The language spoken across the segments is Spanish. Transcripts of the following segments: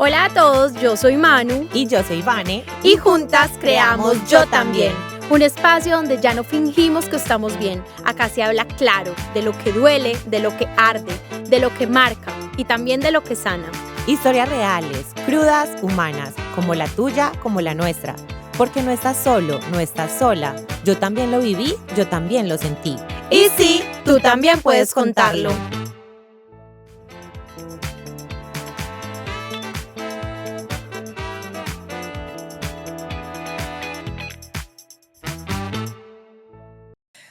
Hola a todos, yo soy Manu Y yo soy Vane. y juntas creamos Yo También, un espacio donde ya no fingimos que estamos bien. Acá se habla claro de lo que duele, de lo que arde, de lo que marca y también de lo que sana. Historias reales, crudas, humanas, como la tuya, como la nuestra. Porque no estás solo, no estás sola. Yo también lo viví, yo también lo sentí. Y sí, tú también puedes contarlo.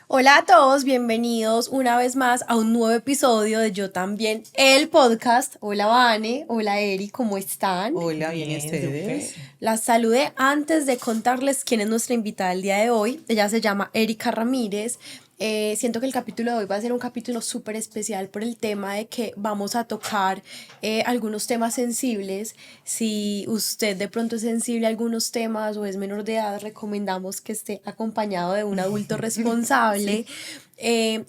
Hola a todos, bienvenidos una vez más a un nuevo episodio de Yo También, el podcast. Hola Vane, hola Eri, ¿cómo están? Hola, bien, Bien, ustedes. Las saludé antes de contarles quién es nuestra invitada el día de hoy. Ella se llama Erika Ramírez. Siento que el capítulo de hoy va a ser un capítulo súper especial por el tema de que vamos a tocar algunos temas sensibles. Si usted de pronto es sensible a algunos temas o es menor de edad, recomendamos que esté acompañado de un adulto responsable.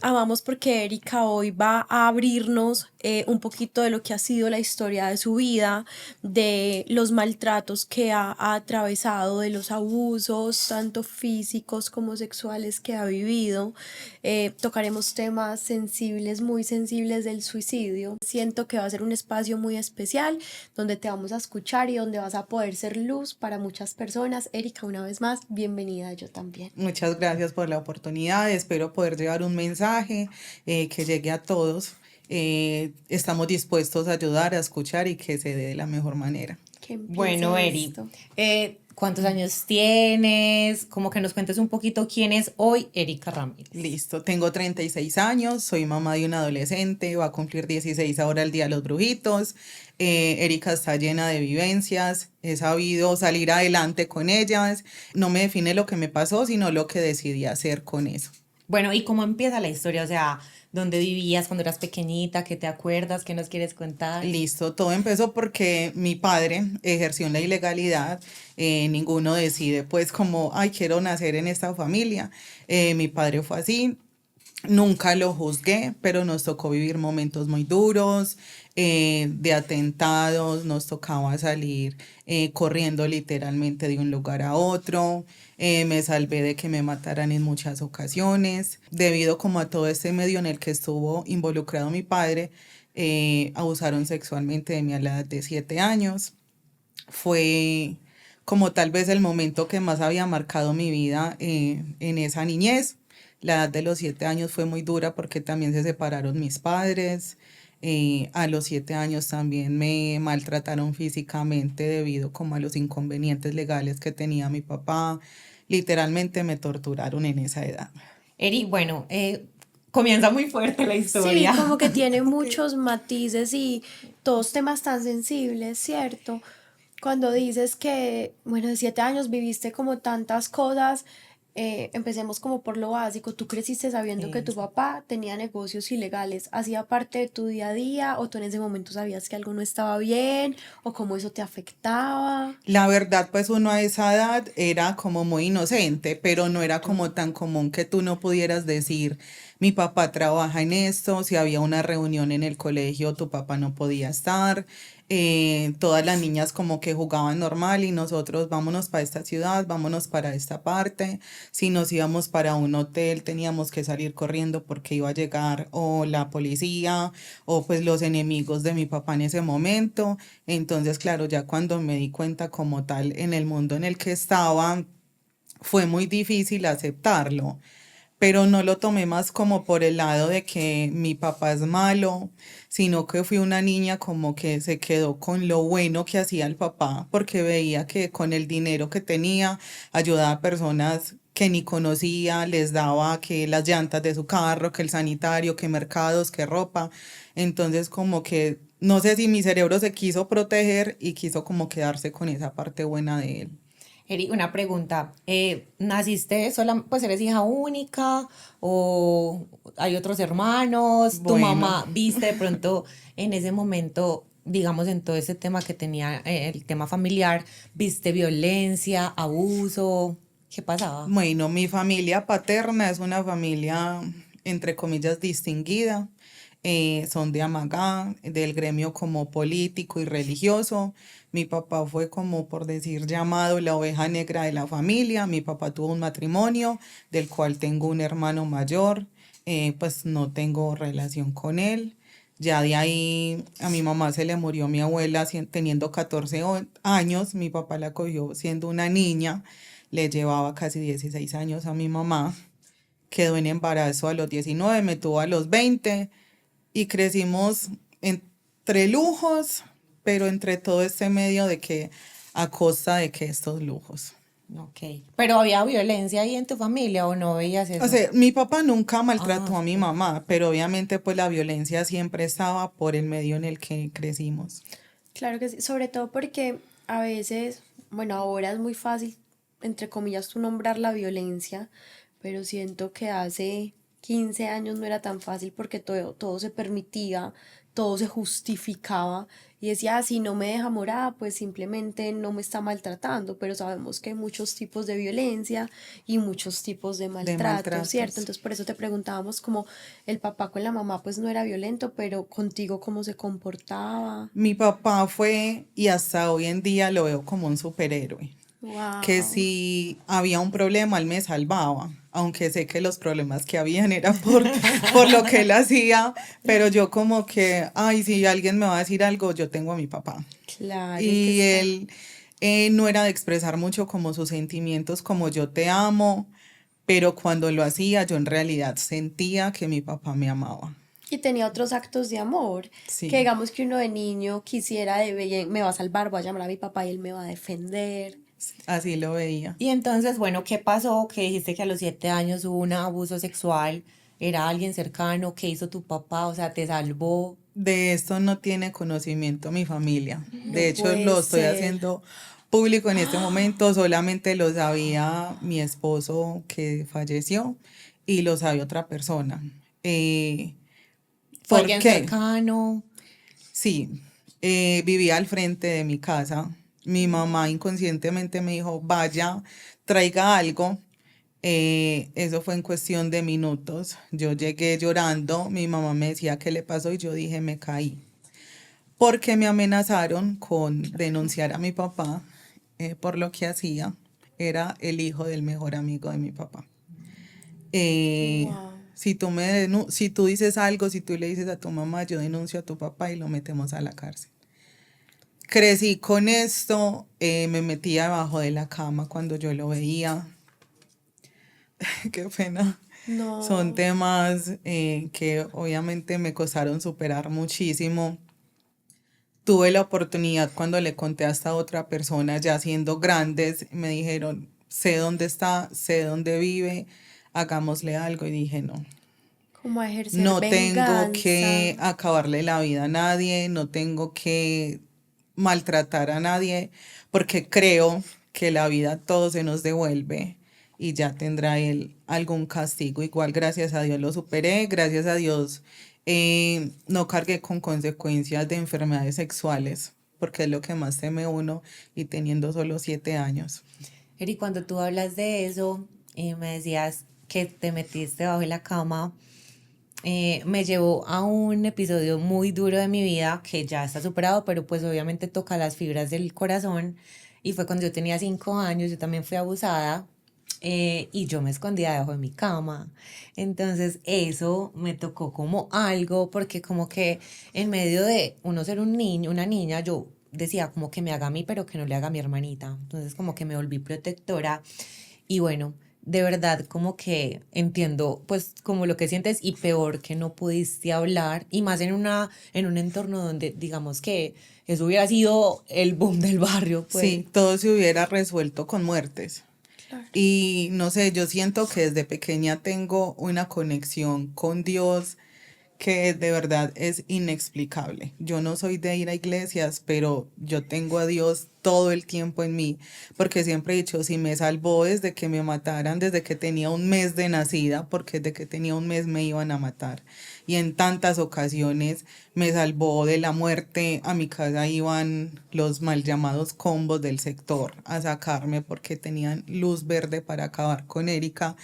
Amamos porque Erika hoy va a abrirnos un poquito de lo que ha sido la historia de su vida, de los maltratos que ha atravesado, de los abusos, tanto físicos como sexuales que ha vivido. Tocaremos temas sensibles, muy sensibles del suicidio. Siento que va a ser un espacio muy especial donde te vamos a escuchar y donde vas a poder ser luz para muchas personas. Erika, una vez más, bienvenida. Yo también. Muchas gracias por la oportunidad. Espero poder llevar un mensaje que llegue a todos. Estamos dispuestos a ayudar, a escuchar y que se dé de la mejor manera. Que empiece Bueno, Eri, esto. ¿Cuántos años tienes? Como que nos cuentes un poquito quién es hoy Erika Ramírez. Listo, tengo 36 años, soy mamá de un adolescente, va a cumplir 16 ahora el Día de los Brujitos. Erika está llena de vivencias, he sabido salir adelante con ellas. No me define lo que me pasó, sino lo que decidí hacer con eso. Bueno, ¿y cómo empieza la historia? O sea, ¿dónde vivías cuando eras pequeñita? ¿Qué te acuerdas? ¿Qué nos quieres contar? Listo, todo empezó porque mi padre ejerció en la ilegalidad. Ninguno decide pues como, ay, quiero nacer en esta familia. Mi padre fue así. Nunca lo juzgué, pero nos tocó vivir momentos muy duros, de atentados, nos tocaba salir corriendo literalmente de un lugar a otro. Me salvé de que me mataran en muchas ocasiones. Debido como a todo este medio en el que estuvo involucrado mi padre, abusaron sexualmente de mí a la edad de 7 años. Fue como tal vez el momento que más había marcado mi vida en esa niñez. La edad de los 7 años fue muy dura porque también se separaron mis padres. A los 7 años también me maltrataron físicamente debido como a los inconvenientes legales que tenía mi papá. Literalmente me torturaron en esa edad. Eri, bueno, comienza muy fuerte la Sí, historia. como que tiene muchos matices y todos temas tan sensibles, ¿cierto? Cuando dices que, bueno, de 7 años viviste como tantas cosas, empecemos como por lo básico. ¿Tú creciste sabiendo que tu papá tenía negocios ilegales? ¿Hacía parte de tu día a día o tú en ese momento sabías que algo no estaba bien o cómo eso te afectaba? La verdad, pues uno a esa edad era como muy inocente, pero no era como tan común que tú no pudieras decir, mi papá trabaja en esto, si había una reunión en el colegio, tu papá no podía estar. Todas las niñas como que jugaban normal y nosotros vámonos para esta ciudad, vámonos para esta parte. Si nos íbamos para un hotel, teníamos que salir corriendo porque iba a llegar o la policía o pues los enemigos de mi papá en ese momento. Entonces, claro, ya cuando me di cuenta como tal en el mundo en el que estaba, fue muy difícil aceptarlo, pero no lo tomé más como por el lado de que mi papá es malo, sino que fui una niña como que se quedó con lo bueno que hacía el papá, porque veía que con el dinero que tenía ayudaba a personas que ni conocía, les daba que las llantas de su carro, que el sanitario, que mercados, que ropa. Entonces como que no sé si mi cerebro se quiso proteger y quiso como quedarse con esa parte buena de él. Eri, una pregunta. ¿Naciste sola, pues eres hija única o hay otros hermanos? ¿Tu Bueno, mamá viste de pronto en ese momento, digamos, en todo ese tema que tenía, el tema familiar, viste violencia, abuso? ¿Qué pasaba? bueno, mi familia paterna es una familia, entre comillas, distinguida. son de Amagá, del gremio como político y religioso. Mi papá fue como por decir llamado la oveja negra de la familia. Mi papá tuvo un matrimonio del cual tengo un hermano mayor, pues no tengo relación con él. Ya de ahí a mi mamá se le murió mi abuela teniendo 14 años, mi papá la cogió siendo una niña, le llevaba casi 16 años a mi mamá, quedó en embarazo a los 19, me tuvo a los 20 y crecimos entre lujos, pero entre todo este medio de que a costa de que estos lujos. Ok. ¿Pero había violencia ahí en tu familia o no veías O eso? sea, mi papá nunca maltrató Ah, a mi mamá, pero obviamente pues la violencia siempre estaba por el medio en el que crecimos. Claro que sí, sobre todo porque a veces, bueno, ahora es muy fácil, entre comillas, tú nombrar la violencia, pero siento que hace 15 años no era tan fácil porque todo se permitía, todo se justificaba y decía, "Ah, si no me deja morada, pues simplemente no me está maltratando", pero sabemos que hay muchos tipos de violencia y muchos tipos de De maltrato, ¿cierto? maltratos. Entonces por eso te preguntábamos como el papá con la mamá pues no era violento, pero contigo cómo se comportaba. Mi papá fue y hasta hoy en día lo veo como un superhéroe, que Wow, si había un problema él me salvaba, aunque sé que los problemas que habían era por lo que él hacía, pero yo como que, ay, si alguien me va a decir algo, yo tengo a mi papá. claro, el que Y está. él no era de expresar mucho como sus sentimientos, como yo te amo, pero cuando lo hacía yo en realidad sentía que mi papá me amaba. Y tenía otros actos de amor, que Sí, digamos que uno de niño quisiera de me va a salvar, voy a llamar a mi papá y él me va a defender. así lo veía. y entonces, bueno, ¿qué pasó? Que dijiste que a los 7 años hubo un abuso sexual. ¿Era alguien cercano? ¿Qué hizo tu papá? O sea, ¿te salvó? De esto no tiene conocimiento mi familia. No De hecho, puede lo estoy ser. haciendo público en este momento. Solamente lo sabía mi esposo que falleció y lo sabía otra persona. ¿Fue ¿Por alguien qué? cercano? Sí, vivía al frente de mi casa. Mi mamá inconscientemente me dijo, vaya, traiga algo. Eso fue en cuestión de minutos. Yo llegué llorando, mi mamá me decía qué le pasó y yo dije, me caí. Porque me amenazaron con denunciar a mi papá por lo que hacía. Era el hijo del mejor amigo de mi papá. Wow. Si tú dices algo, si tú le dices a tu mamá, yo denuncio a tu papá y lo metemos a la cárcel. Crecí con esto, me metía debajo de la cama cuando yo lo veía. Qué pena. Son No. temas que obviamente me costaron superar muchísimo. Tuve la oportunidad cuando le conté a esta otra persona, ya siendo grandes, me dijeron, sé dónde está, sé dónde vive, hagámosle algo. Y dije, no, Como a ejercer no tengo venganza. que acabarle la vida a nadie, no tengo que maltratar a nadie, porque creo que la vida a todos se nos devuelve y ya tendrá él algún castigo. Igual, gracias a Dios lo superé, gracias a Dios no cargué con consecuencias de enfermedades sexuales, porque es lo que más teme uno y teniendo solo 7 años. Eri, cuando tú hablas de eso y me decías que te metiste debajo de la cama, me llevó a un episodio muy duro de mi vida que ya está superado, pero pues obviamente toca las fibras del corazón. Y fue cuando yo tenía 5 años, yo también fui abusada y yo me escondía debajo de mi cama. Entonces eso me tocó como algo, porque como que en medio de uno ser un niño, una niña, yo decía como que me haga a mí, pero que no le haga a mi hermanita. Entonces como que me volví protectora y bueno, de verdad como que entiendo pues como lo que sientes y peor que no pudiste hablar y más en un entorno donde digamos que eso hubiera sido el boom del barrio, pues. Sí, todo se hubiera resuelto con muertes. Claro. Y no sé, yo siento que desde pequeña tengo una conexión con Dios que de verdad es inexplicable. Yo no soy de ir a iglesias, pero yo tengo a Dios todo el tiempo en mí, porque siempre he dicho, si me salvó desde que me mataran, desde que tenía un mes de nacida, porque desde que tenía un mes me iban a matar. Y en tantas ocasiones me salvó de la muerte. A mi casa iban los mal llamados combos del sector a sacarme porque tenían luz verde para acabar con Erika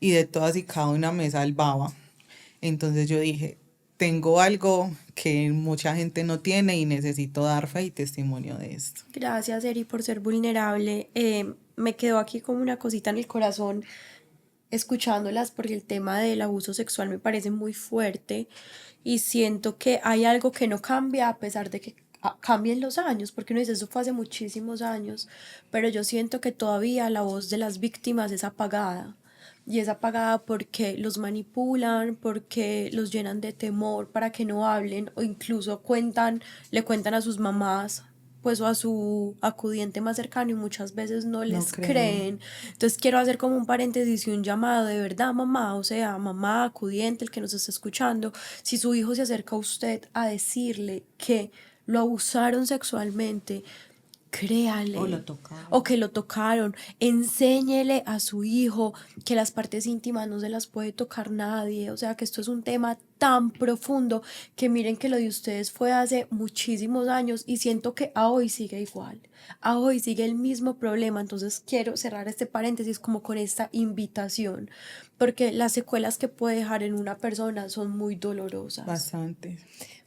y de todas y cada una me salvaba. Entonces yo dije, tengo algo que mucha gente no tiene y necesito dar fe y testimonio de esto. Gracias, Eri, por ser vulnerable. Me quedó aquí como una cosita en el corazón escuchándolas porque el tema del abuso sexual me parece muy fuerte y siento que hay algo que no cambia a pesar de que cambien los años, porque uno dice, eso fue hace muchísimos años, pero yo siento que todavía la voz de las víctimas es apagada. Y es apagada porque los manipulan, porque los llenan de temor para que no hablen o incluso le cuentan a sus mamás pues o a su acudiente más cercano y muchas veces no les creen. Entonces quiero hacer como un paréntesis y un llamado de verdad, mamá, o sea, mamá, acudiente, el que nos está escuchando, si su hijo se acerca a usted a decirle que lo abusaron sexualmente, créale. O lo tocaron. O que lo tocaron. Enséñele a su hijo que las partes íntimas no se las puede tocar nadie. O sea, que esto es un tema tan profundo que miren que lo de ustedes fue hace muchísimos años y siento que a hoy sigue igual. A hoy sigue el mismo problema. Entonces quiero cerrar este paréntesis como con esta invitación. Porque las secuelas que puede dejar en una persona son muy dolorosas. Bastante.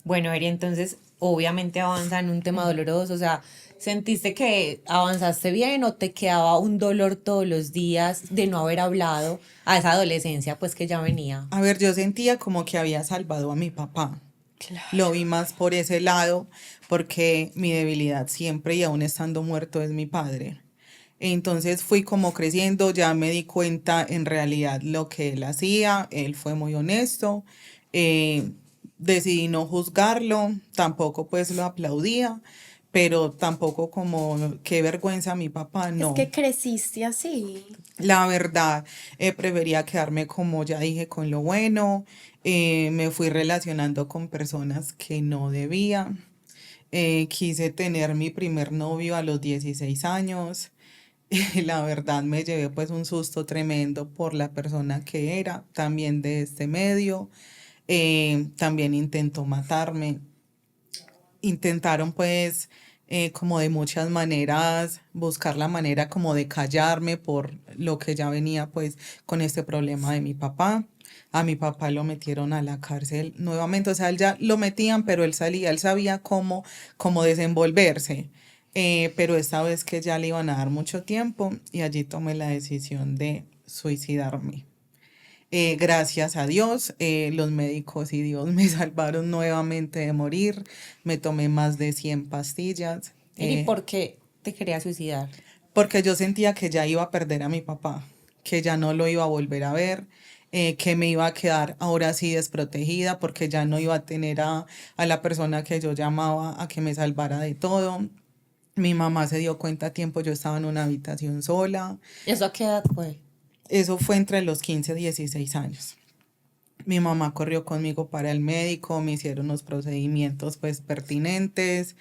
Bueno, Eri, entonces obviamente avanza en un tema doloroso, o sea, ¿sentiste que avanzaste bien o te quedaba un dolor todos los días de no haber hablado a esa adolescencia pues que ya venía? A ver, yo sentía como que había salvado a mi papá. Claro. Lo vi más por ese lado, porque mi debilidad siempre y aún estando muerto es mi padre. Entonces fui como creciendo, ya me di cuenta en realidad lo que él hacía, él fue muy honesto, decidí no juzgarlo, tampoco pues lo aplaudía, pero tampoco como qué vergüenza mi papá, no. Es que creciste así. La verdad, prefería quedarme, como ya dije, con lo bueno. Me fui relacionando con personas que no debía. Quise tener mi primer novio a los 16 años. La verdad me llevé pues un susto tremendo por la persona que era, también de este medio. También intentó matarme. Intentaron pues como de muchas maneras buscar la manera como de callarme por lo que ya venía pues con este problema de mi papá. A mi papá lo metieron a la cárcel nuevamente, o sea, él ya lo metían, pero él salía, él sabía cómo desenvolverse. Pero esta vez que ya le iban a dar mucho tiempo y allí tomé la decisión de suicidarme. Gracias a Dios, los médicos y Dios me salvaron nuevamente de morir. Me tomé más de 100 pastillas. ¿Y por qué te querías suicidar? Porque yo sentía que ya iba a perder a mi papá, que ya no lo iba a volver a ver, que me iba a quedar ahora sí desprotegida, porque ya no iba a tener a la persona que yo llamaba a que me salvara de todo. Mi mamá se dio cuenta a tiempo, yo estaba en una habitación sola. ¿Eso a qué edad fue? Eso fue entre los 15 y 16 años. Mi mamá corrió conmigo para el médico, me hicieron los procedimientos pues pertinentes.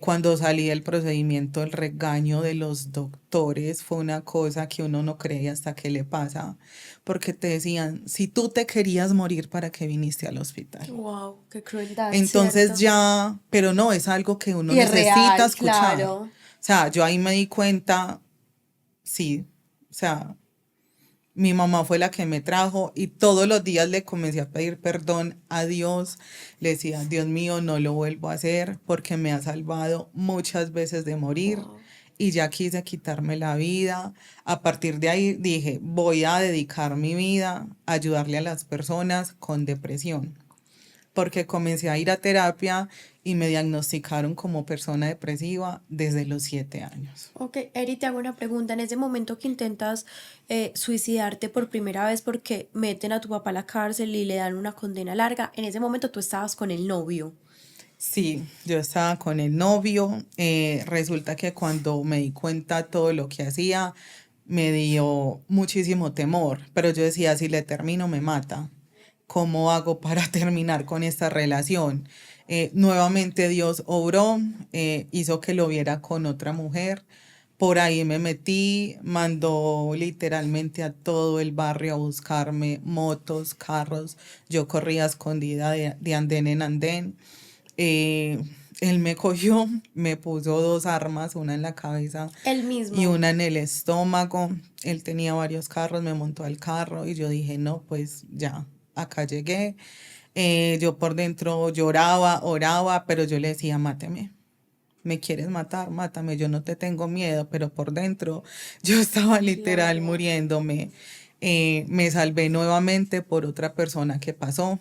Cuando salí del procedimiento, el regaño de los doctores fue una cosa que uno no cree hasta que le pasa, porque te decían, si tú te querías morir, ¿para qué viniste al hospital? Wow, qué crueldad. Entonces ¿cierto? ya, pero no, es algo que uno Y es necesita real, escuchar. claro. O sea, yo ahí me di cuenta, sí, o sea, mi mamá fue la que me trajo y todos los días le comencé a pedir perdón a Dios. Le decía, Dios mío, no lo vuelvo a hacer porque me ha salvado muchas veces de morir y ya quise quitarme la vida. A partir de ahí dije, voy a dedicar mi vida a ayudarle a las personas con depresión, porque comencé a ir a terapia y me diagnosticaron como persona depresiva desde los 7 años. Ok, Eri, te hago una pregunta. En ese momento que intentas suicidarte por primera vez porque meten a tu papá a la cárcel y le dan una condena larga, en ese momento tú estabas con el novio. Sí, yo estaba con el novio. Resulta que cuando me di cuenta todo lo que hacía, me dio muchísimo temor, pero yo decía, si le termino, me mata. ¿Cómo hago para terminar con esta relación? Nuevamente Dios obró, hizo que lo viera con otra mujer. Por ahí me metí, mandó literalmente a todo el barrio a buscarme motos, carros. Yo corría escondida de andén en andén. Él me cogió, me puso 2 armas, una en la cabeza El mismo. y una en el estómago. Él tenía varios carros, me montó al carro y yo dije, no, pues ya, acá llegué. Yo por dentro lloraba, oraba, pero yo le decía, máteme. ¿Me quieres matar? Mátame, yo no te tengo miedo, pero por dentro yo estaba literal Claro. muriéndome. Me salvé nuevamente por otra persona que pasó.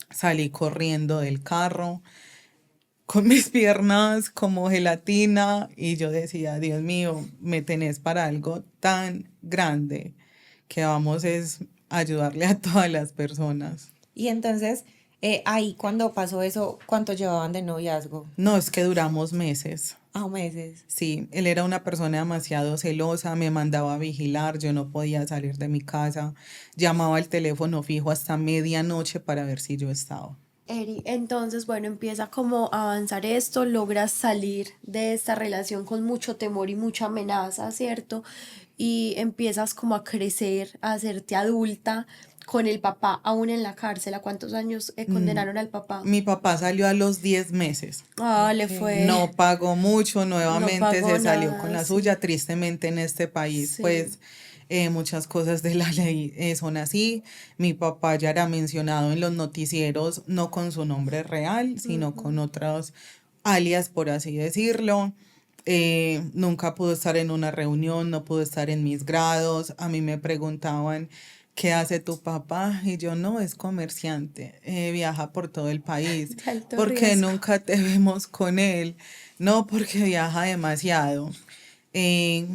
Salí corriendo del carro con mis piernas como gelatina y yo decía, Dios mío, me tenés para algo tan grande que vamos es a ayudarle a todas las personas. Y entonces, ahí cuando pasó eso, ¿cuánto llevaban de noviazgo? No, es que duramos meses. Meses. Sí, él era una persona demasiado celosa, me mandaba a vigilar, yo no podía salir de mi casa, llamaba al teléfono fijo hasta medianoche para ver si yo estaba. Eri, entonces, bueno, empieza como a avanzar esto, logras salir de esta relación con mucho temor y mucha amenaza, ¿cierto? Y empiezas como a crecer, a hacerte adulta con el papá aún en la cárcel. ¿A cuántos años Mm, condenaron al papá? Mi papá salió a los 10 meses. Ah, le Ok. fue, No pagó mucho, no nuevamente pagó se salió con nada, la sí, suya. Tristemente en este país, sí. pues muchas cosas de la ley son así. Mi papá ya era mencionado en los noticieros, no con su nombre real, sino con otros alias, por así decirlo. Nunca pudo estar en una reunión, no pudo estar en mis grados. A mí me preguntaban, ¿qué hace tu papá? Y yo no, es comerciante, viaja por todo el país. De alto ¿Por qué riesgo. nunca te vemos con él? No, porque viaja demasiado. Eh,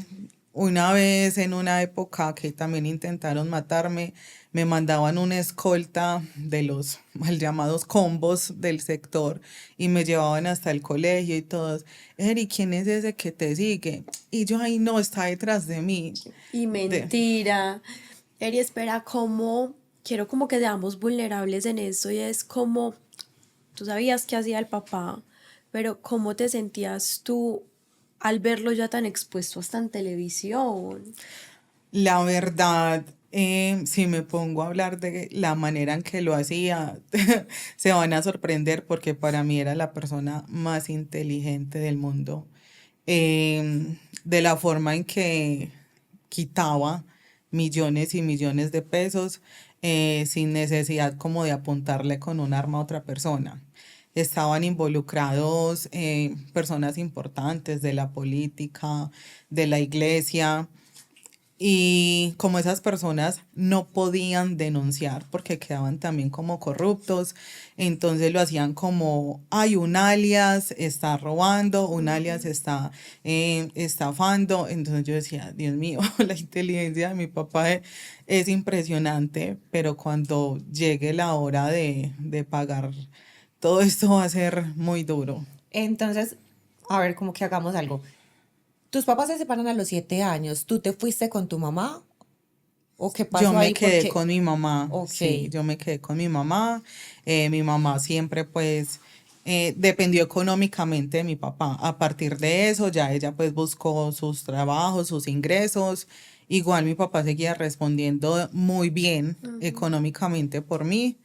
una vez en una época que también intentaron matarme, me mandaban una escolta de los mal llamados combos del sector y me llevaban hasta el colegio y todos, Eri, ¿quién es ese que te sigue? Y yo, ay, no, está detrás de mí. Y De, mentira. Eri, espera, ¿cómo? Quiero como que seamos vulnerables en esto y es como, tú sabías que hacía el papá, pero ¿cómo te sentías tú al verlo ya tan expuesto hasta en televisión? la verdad, si me pongo a hablar de la manera en que lo hacía, se van a sorprender porque para mí era la persona más inteligente del mundo. De la forma en que quitaba millones y millones de pesos sin necesidad como de apuntarle con un arma a otra persona. Estaban involucrados personas importantes de la política, de la iglesia, y como esas personas no podían denunciar porque quedaban también como corruptos, entonces lo hacían como, hay un alias está robando, un alias está estafando. Entonces yo decía, Dios mío, la inteligencia de mi papá es impresionante, pero cuando llegue la hora de pagar, todo esto va a ser muy duro. Entonces, a ver, como que hagamos algo. Tus papás se separan a los 7 años. ¿Tú te fuiste con tu mamá? ¿O qué Yo pasó me ahí? quedé Porque, con mi mamá, ok, sí, yo me quedé con mi mamá. Mi mamá siempre pues dependió económicamente de mi papá. A partir de eso ya ella pues buscó sus trabajos, sus ingresos. Igual mi papá seguía respondiendo muy bien económicamente por mí.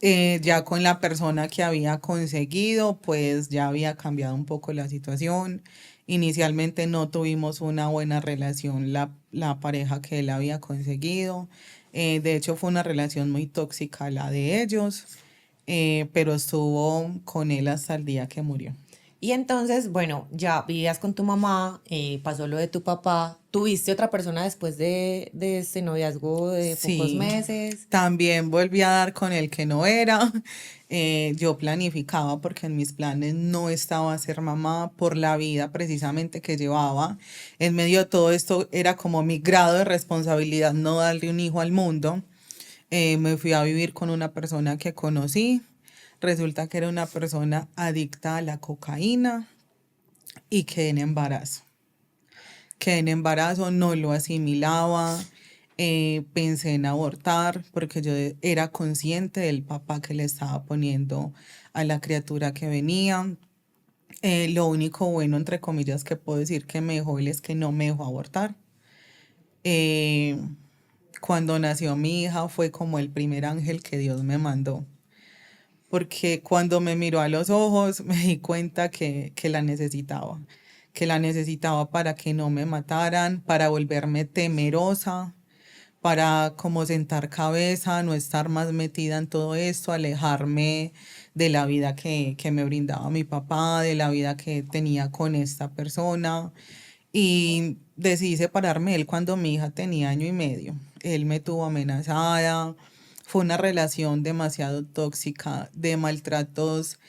Ya con la persona que había conseguido, pues ya había cambiado un poco la situación. Inicialmente no tuvimos una buena relación la pareja que él había conseguido. De hecho, fue una relación muy tóxica la de ellos, pero estuvo con él hasta el día que murió. y entonces, bueno, ya vivías con tu mamá, pasó lo de tu papá. ¿Tuviste otra persona después de este noviazgo de pocos Sí, meses? también volví a dar con el que no era. Yo planificaba porque en mis planes no estaba ser mamá por la vida precisamente que llevaba. En medio de todo esto era como mi grado de responsabilidad no darle un hijo al mundo. Me fui a vivir con una persona que conocí. Resulta que era una persona adicta a la cocaína y quedé en embarazo. Quedé en embarazo, no lo asimilaba, pensé en abortar porque yo era consciente del papá que le estaba poniendo a la criatura que venía. Lo único bueno, entre comillas, que puedo decir que me dejó él es que no me dejó abortar. Eh, Cuando nació mi hija fue como el primer ángel que Dios me mandó, porque cuando me miró a los ojos me di cuenta que la necesitaba para que no me mataran, para volverme temerosa, para como sentar cabeza, no estar más metida en todo esto, alejarme de la vida que me brindaba mi papá, de la vida que tenía con esta persona. Y decidí separarme de él cuando mi hija tenía 1 año y medio. Él me tuvo amenazada. Fue una relación demasiado tóxica, de maltratos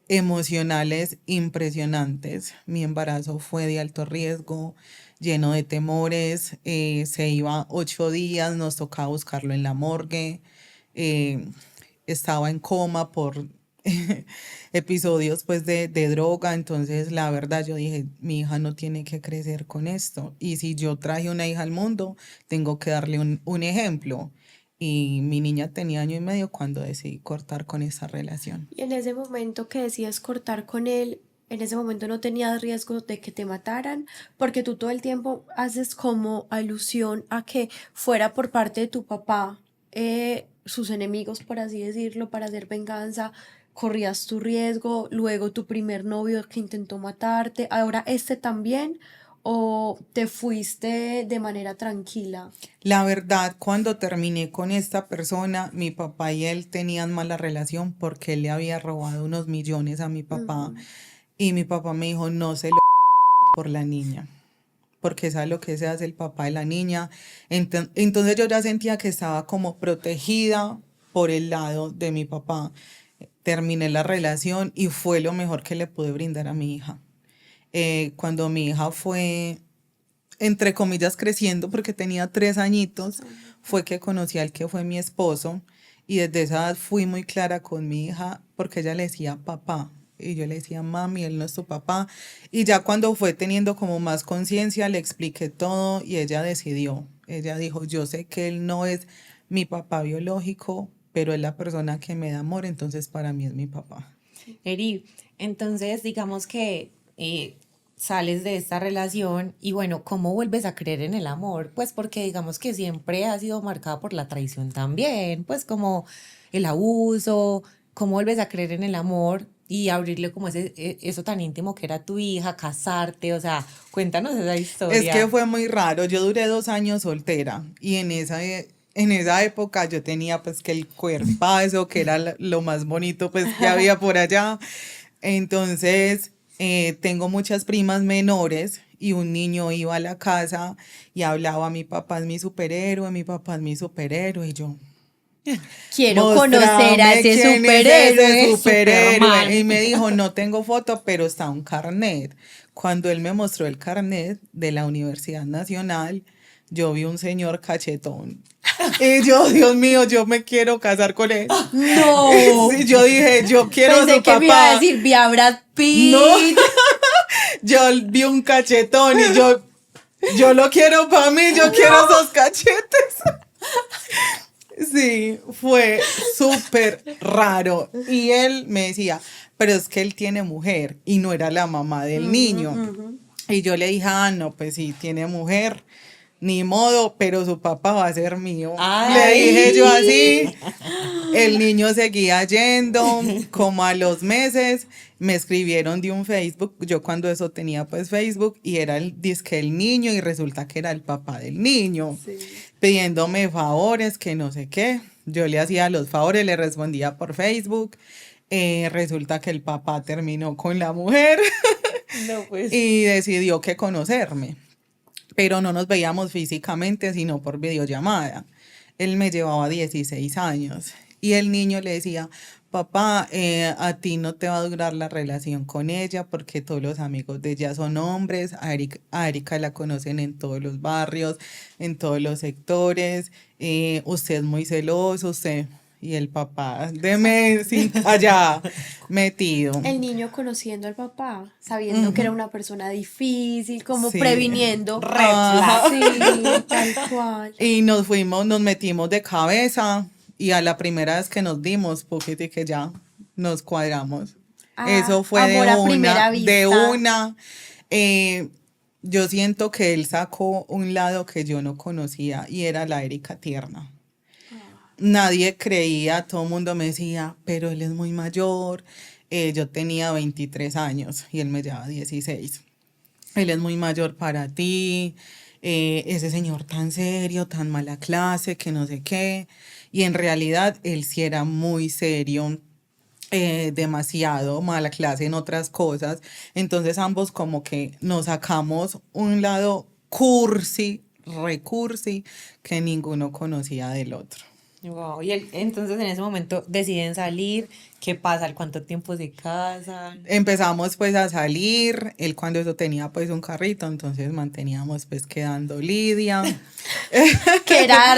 emocionales impresionantes. Mi embarazo fue de alto riesgo, lleno de temores. Se iba 8 días, nos tocaba buscarlo en la morgue. eh, Estaba en coma por episodios pues de droga. Entonces la verdad yo dije, mi hija no tiene que crecer con esto, y si yo traje una hija al mundo, tengo que darle un ejemplo. Y mi niña tenía 1 año y medio cuando decidí cortar con esa relación. Y en ese momento que decides cortar con él, en ese momento no tenías riesgo de que te mataran, porque tú todo el tiempo haces como alusión a que fuera por parte de tu papá, sus enemigos, por así decirlo, para hacer venganza, corrías tu riesgo, luego tu primer novio que intentó matarte, ahora este también, o te fuiste de manera tranquila. La verdad, cuando terminé con esta persona, mi papá y él tenían mala relación porque él le había robado unos millones a mi papá. Y mi papá me dijo, no se lo por la niña, porque sabe lo que se hace el papá de la niña. Entonces yo ya sentía que estaba como protegida por el lado de mi papá. Terminé la relación y fue lo mejor que le pude brindar a mi hija. Cuando mi hija fue, entre comillas, creciendo, porque tenía 3 añitos, fue que conocí al que fue mi esposo. Y desde esa edad fui muy clara con mi hija, porque ella le decía papá. Y yo le decía, mami, él no es tu papá. Y ya cuando fue teniendo como más conciencia, le expliqué todo y ella decidió. Ella dijo, yo sé que él no es mi papá biológico, pero es la persona que me da amor, entonces para mí es mi papá. Eri, entonces digamos que sales de esta relación y bueno, ¿cómo vuelves a creer en el amor? Pues porque digamos que siempre ha sido marcada por la traición también, pues como el abuso, ¿cómo vuelves a creer en el amor y abrirle como eso tan íntimo que era tu hija, casarte? O sea, cuéntanos esa Es historia. que fue muy raro. Yo duré 2 años soltera y en esa época yo tenía pues que el cuerpazo, que era lo más bonito pues que había por allá. Entonces tengo muchas primas menores y un niño iba a la casa y hablaba, mi papá es mi superhéroe, mi papá es mi superhéroe. Y yo, Quiero conocer a mostrame ese quién es ese superhéroe. superhéroe. Y me dijo, no tengo foto, pero está un carnet. Cuando él me mostró el carnet de la Universidad Nacional, yo vi un señor cachetón. Y yo, Dios mío, yo me quiero casar con él. No. Sí, yo dije, yo quiero a Pensé su que me iba a papá. decir, vi a Brad Pitt. No, yo vi un cachetón y yo lo quiero para mí, yo quiero esos cachetes. Sí, fue súper raro. Y él me decía, pero es que él tiene mujer y no era la mamá del niño. Y yo le dije, ah, no, pues sí, tiene mujer, ni modo, pero su papá va a ser mío. Le dije yo así. El niño seguía yendo, como a los meses me escribieron de un Facebook, yo cuando eso tenía pues Facebook, y era dizque el niño y resulta que era el papá del niño, pidiéndome favores, que no sé qué. Yo le hacía los favores, le respondía por Facebook. Resulta que el papá terminó con la mujer No, pues. y decidió que conocerme, pero no nos veíamos físicamente, sino por videollamada. Él me llevaba 16 años y el niño le decía, papá, a ti no te va a durar la relación con ella porque todos los amigos de ella son hombres, a Erika la conocen en todos los barrios, en todos los sectores, usted es muy celoso, usted... Y el papá de Messi allá metido. El niño conociendo al papá, sabiendo que era una persona difícil, como Sí. previniendo. Ajá. Sí, tal cual. Y nos metimos de cabeza y a la primera vez que nos dimos, poquito que ya nos cuadramos. Ah, Eso fue amor a primera vista. de una. Yo siento que él sacó un lado que yo no conocía y era la Erika tierna. Nadie creía, todo el mundo me decía, pero él es muy mayor. Yo tenía 23 años y él me llevaba 16. él es muy mayor para ti, ese señor tan serio, tan mala clase, que no sé qué. Y en realidad él sí era muy serio, demasiado mala clase en otras cosas. Entonces ambos como que nos sacamos un lado cursi, recursi, que ninguno conocía del otro. Wow. Y entonces en ese momento deciden salir. ¿Qué pasa? ¿Al cuánto tiempo se casan? Empezamos pues a salir, él cuando eso tenía pues un carrito, entonces manteníamos pues quedando Lidia, Que era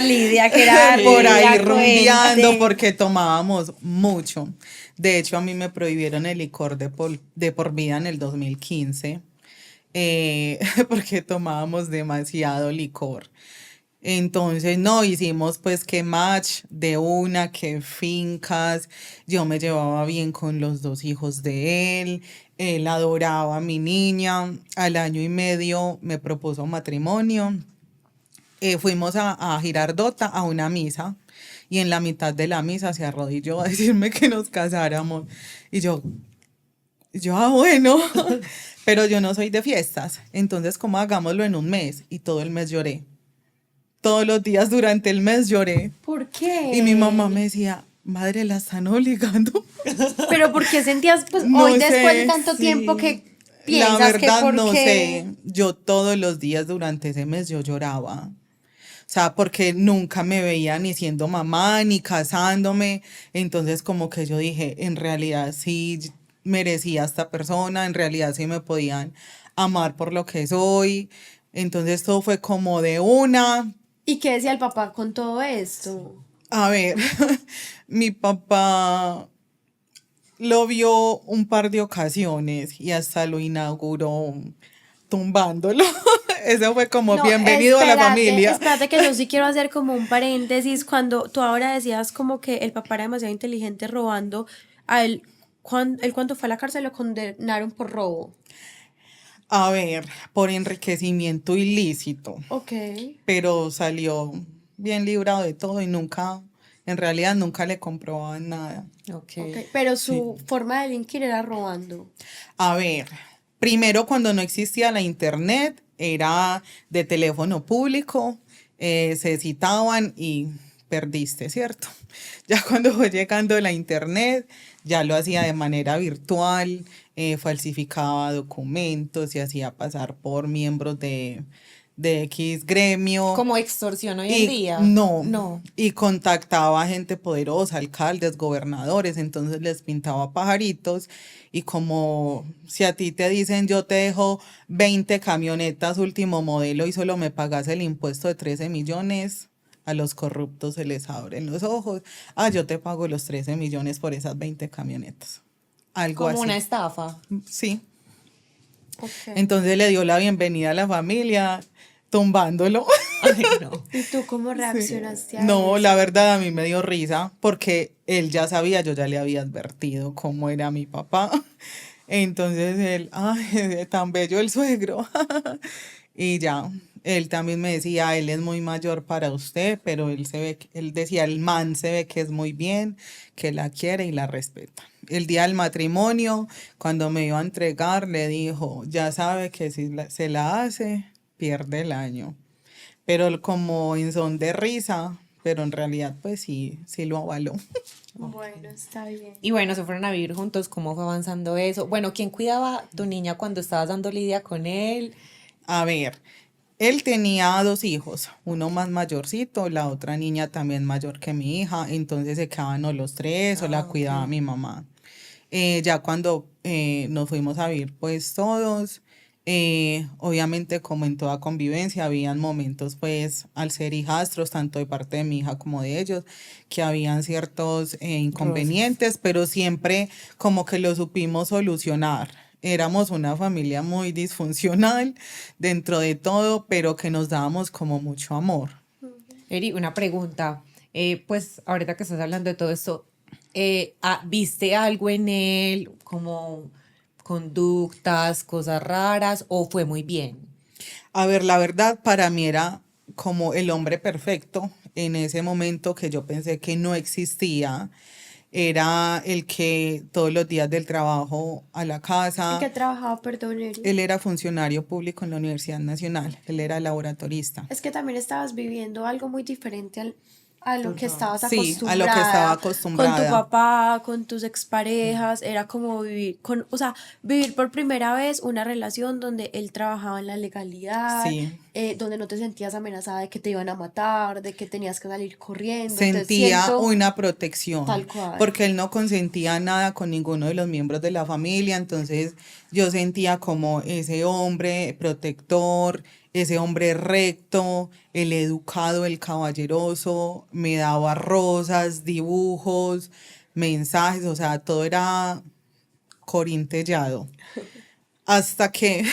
por ahí Lidia, rumbeando cuente. porque tomábamos mucho. De hecho a mí me prohibieron el licor de por vida en el 2015, porque tomábamos demasiado licor. Entonces, no, hicimos pues que match de una, que fincas, yo me llevaba bien con los dos hijos de él adoraba a mi niña, al año y medio me propuso matrimonio, fuimos a Girardota a una misa y en la mitad de la misa se arrodilló a decirme que nos casáramos y bueno, pero yo no soy de fiestas, entonces como hagámoslo en un mes y todo el mes lloré. Todos los días durante el mes lloré. ¿Por Y mi mamá qué? me decía, madre, la están obligando. Pero ¿por qué sentías, pues No hoy después de sé, tanto tiempo sí. que La piensas que verdad por no sé. qué? Yo todos los días durante ese mes yo lloraba. O sea, porque nunca me veía ni siendo mamá, ni casándome. Entonces como que yo dije, en realidad sí merecía a esta persona, en realidad sí me podían amar por lo que soy. Entonces todo fue como de una. ¿Y qué decía el papá con todo esto? A ver, mi papá lo vio un par de ocasiones y hasta lo inauguró tumbándolo. Eso fue como No, bienvenido a la familia. espérate que yo sí quiero hacer como un paréntesis cuando tú ahora decías como que el papá era demasiado inteligente robando a él, él cuando fue a la cárcel lo condenaron por robo. A ver, por enriquecimiento ilícito, Ok. pero salió bien librado de todo y nunca, en realidad nunca le comprobaban nada. Ok. Ok, pero Sí. su forma de delinquir era robando. A ver, primero cuando no existía la internet, era de teléfono público, se citaban y perdiste, ¿cierto? Ya cuando fue llegando la internet, ya lo hacía de manera virtual, falsificaba documentos, se hacía pasar por miembros de X gremio. ¿Como extorsión hoy en Y día? no, No. y contactaba a gente poderosa, alcaldes, gobernadores, entonces les pintaba pajaritos y como si a ti te dicen yo te dejo 20 camionetas último modelo y solo me pagas el impuesto de 13 millones, a los corruptos se les abren los ojos, yo te pago los 13 millones por esas 20 camionetas, algo Como una así, estafa. sí. Ok. Entonces le dio la bienvenida a la familia, tumbándolo. Ay, no. ¿Y tú cómo Sí. reaccionaste a No, la eso? verdad a mí me dio risa porque él ya sabía, yo ya le había advertido cómo era mi papá. Entonces él, ay, tan bello el suegro. Y ya, él también me decía, él es muy mayor para usted, pero él se ve, él decía, el man se ve que es muy bien, que la quiere y la respeta. El día del matrimonio, cuando me iba a entregar, le dijo, ya sabe que si se la hace, pierde el año, pero como en son de risa, pero en realidad pues sí, sí lo avaló. Bueno, está bien. Y bueno, se fueron a vivir juntos. ¿Cómo fue avanzando eso? Bueno, ¿quién cuidaba tu niña cuando estabas dando lidia con él? A ver, él tenía dos hijos, uno más mayorcito, la otra niña también mayor que mi hija, entonces se quedaban o los tres o la Ah, ok. cuidaba mi mamá. Ya cuando nos fuimos a vivir pues todos, obviamente como en toda convivencia, habían momentos pues al ser hijastros, tanto de parte de mi hija como de ellos, que habían ciertos Roces. inconvenientes, pero siempre como que lo supimos solucionar. Éramos una familia muy disfuncional dentro de todo, pero que nos dábamos como mucho amor. Eri, una pregunta. Pues ahorita que estás hablando de todo esto, ¿viste algo en él como conductas, cosas raras o fue muy bien? A ver, la verdad para mí era como el hombre perfecto en ese momento que yo pensé que no existía. era el que todos los días del trabajo a la ¿En casa. qué trabajaba, perdón, Eri? Él era funcionario público en la Universidad Nacional, él era laboratorista. Es que también estabas viviendo algo muy diferente a lo que estabas Sí, a lo que estaba acostumbrada con tu acostumbrada. papá, con tus exparejas, era como vivir o sea, vivir por primera vez una relación donde él trabajaba en la legalidad, Sí, donde no te sentías amenazada de que te iban a matar, de que tenías que salir corriendo, entonces sentía siento una protección, tal cual. porque él no consentía nada con ninguno de los miembros de la familia, entonces yo sentía como ese hombre protector, ese hombre recto, el educado, el caballeroso, me daba rosas, dibujos, mensajes, o sea, todo era corintellado, hasta que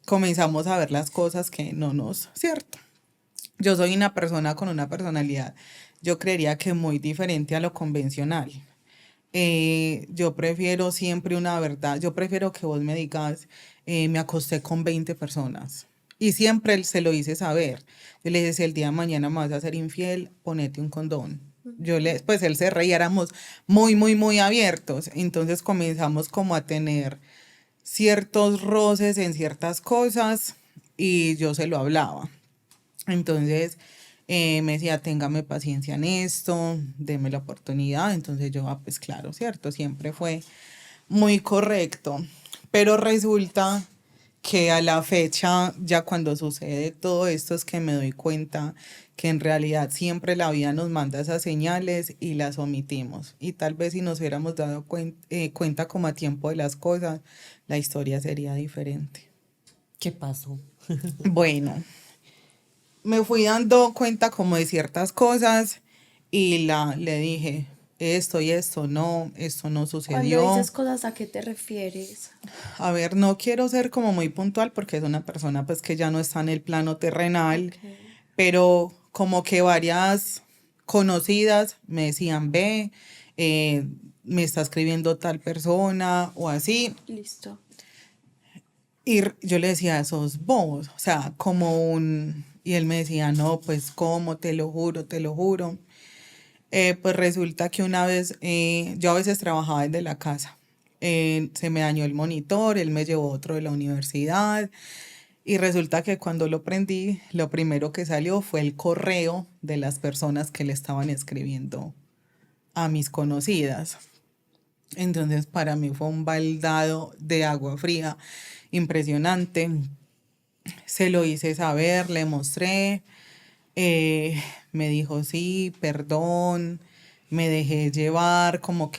comenzamos a ver las cosas que no nos, ¿cierto? Yo soy una persona con una personalidad, yo creería que muy diferente a lo convencional. Yo prefiero siempre una verdad, yo prefiero que vos me digas, me acosté con 20 personas. Y siempre él se lo hice saber. Yo le dije, si el día de mañana me vas a ser infiel, ponete un condón. Pues él se reía, éramos muy, muy, muy abiertos. Entonces comenzamos como a tener ciertos roces en ciertas cosas y yo se lo hablaba. Entonces me decía, téngame paciencia en esto, deme la oportunidad. Entonces yo, pues claro, cierto, siempre fue muy correcto. Pero resulta que a la fecha, ya cuando sucede todo esto, es que me doy cuenta que en realidad siempre la vida nos manda esas señales y las omitimos. Y tal vez si nos hubiéramos dado cuenta como a tiempo de las cosas, la historia sería diferente. ¿Qué pasó? Bueno, me fui dando cuenta como de ciertas cosas y le dije, esto y esto no Cuando sucedió. dices cosas, ¿a qué te refieres? A ver, no quiero ser como muy puntual porque es una persona pues que ya no está en el plano terrenal, Ok, pero como que varias conocidas me decían, ve, eh, me está escribiendo tal persona o así. listo. Y yo le decía, sos vos, o sea, como un... Y él me decía, no, pues cómo, te lo juro, te lo juro. Pues resulta que una vez, yo a veces trabajaba desde la casa. Se me dañó el monitor, él me llevó otro de la universidad y resulta que cuando lo prendí, lo primero que salió fue el correo de las personas que le estaban escribiendo a mis conocidas. Entonces para mí fue un baldado de agua fría impresionante. Se lo hice saber, le mostré, me dijo sí, perdón, me dejé llevar, como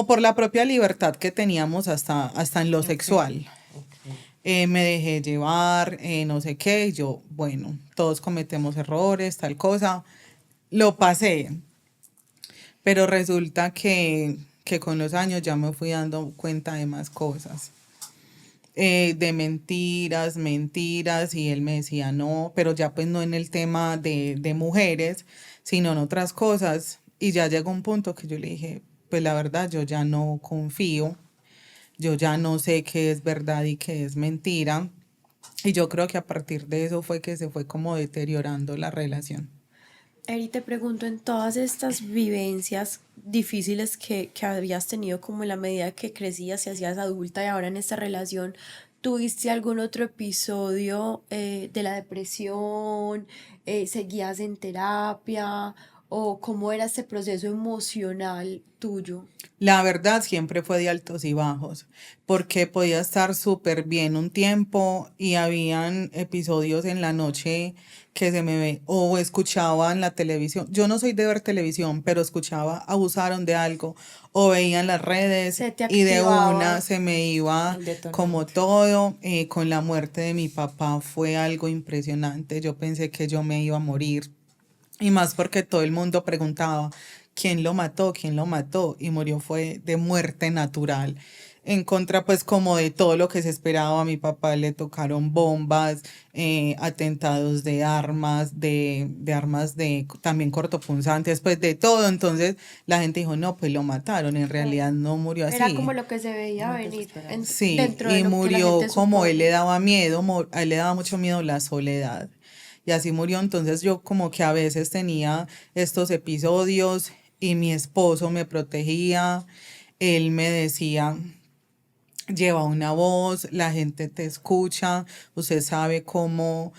por la propia libertad que teníamos hasta en lo sexual. Me dejé llevar, no sé qué, y yo, bueno, todos cometemos errores, tal cosa, lo pasé, pero resulta que con los años ya me fui dando cuenta de más cosas. De mentiras, mentiras, y él me decía no, pero ya pues no en el tema de mujeres, sino en otras cosas. Y ya llegó un punto que yo le dije, pues la verdad, yo ya no confío, yo ya no sé qué es verdad y qué es mentira. Y yo creo que a partir de eso fue que se fue como deteriorando la relación. Eri, te pregunto, en todas estas vivencias difíciles que habías tenido como en la medida que crecías y hacías adulta y ahora en esta relación, ¿tuviste algún otro episodio de la depresión? ¿Seguías en terapia? ¿O cómo era este proceso emocional tuyo? La verdad siempre fue de altos y bajos, porque podía estar súper bien un tiempo y habían episodios en la noche que se me ve o escuchaba en la televisión. Yo no soy de ver televisión, pero escuchaba, abusaron de algo o veía en las redes Se te y de una activaba. se me iba El como detonante. todo. Con la muerte de mi papá fue algo impresionante. Yo pensé que yo me iba a morir. Y más porque todo el mundo preguntaba, ¿quién lo mató? ¿Quién lo mató? Y murió fue de muerte natural. En contra, pues, como de todo lo que se esperaba, a mi papá le tocaron bombas, atentados de armas de también cortopunzantes, pues de todo. Entonces, la gente dijo, no, pues lo mataron. En Claro. realidad no murió Era como así. lo que se veía Lo que se venir esperaba. Sí, dentro de y lo que la murió gente como él le supone. daba miedo, a él le daba mucho miedo la soledad. Y así murió. Entonces yo como que a veces tenía estos episodios y mi esposo me protegía. Él me decía, lleva una voz, la gente te escucha, usted sabe cómo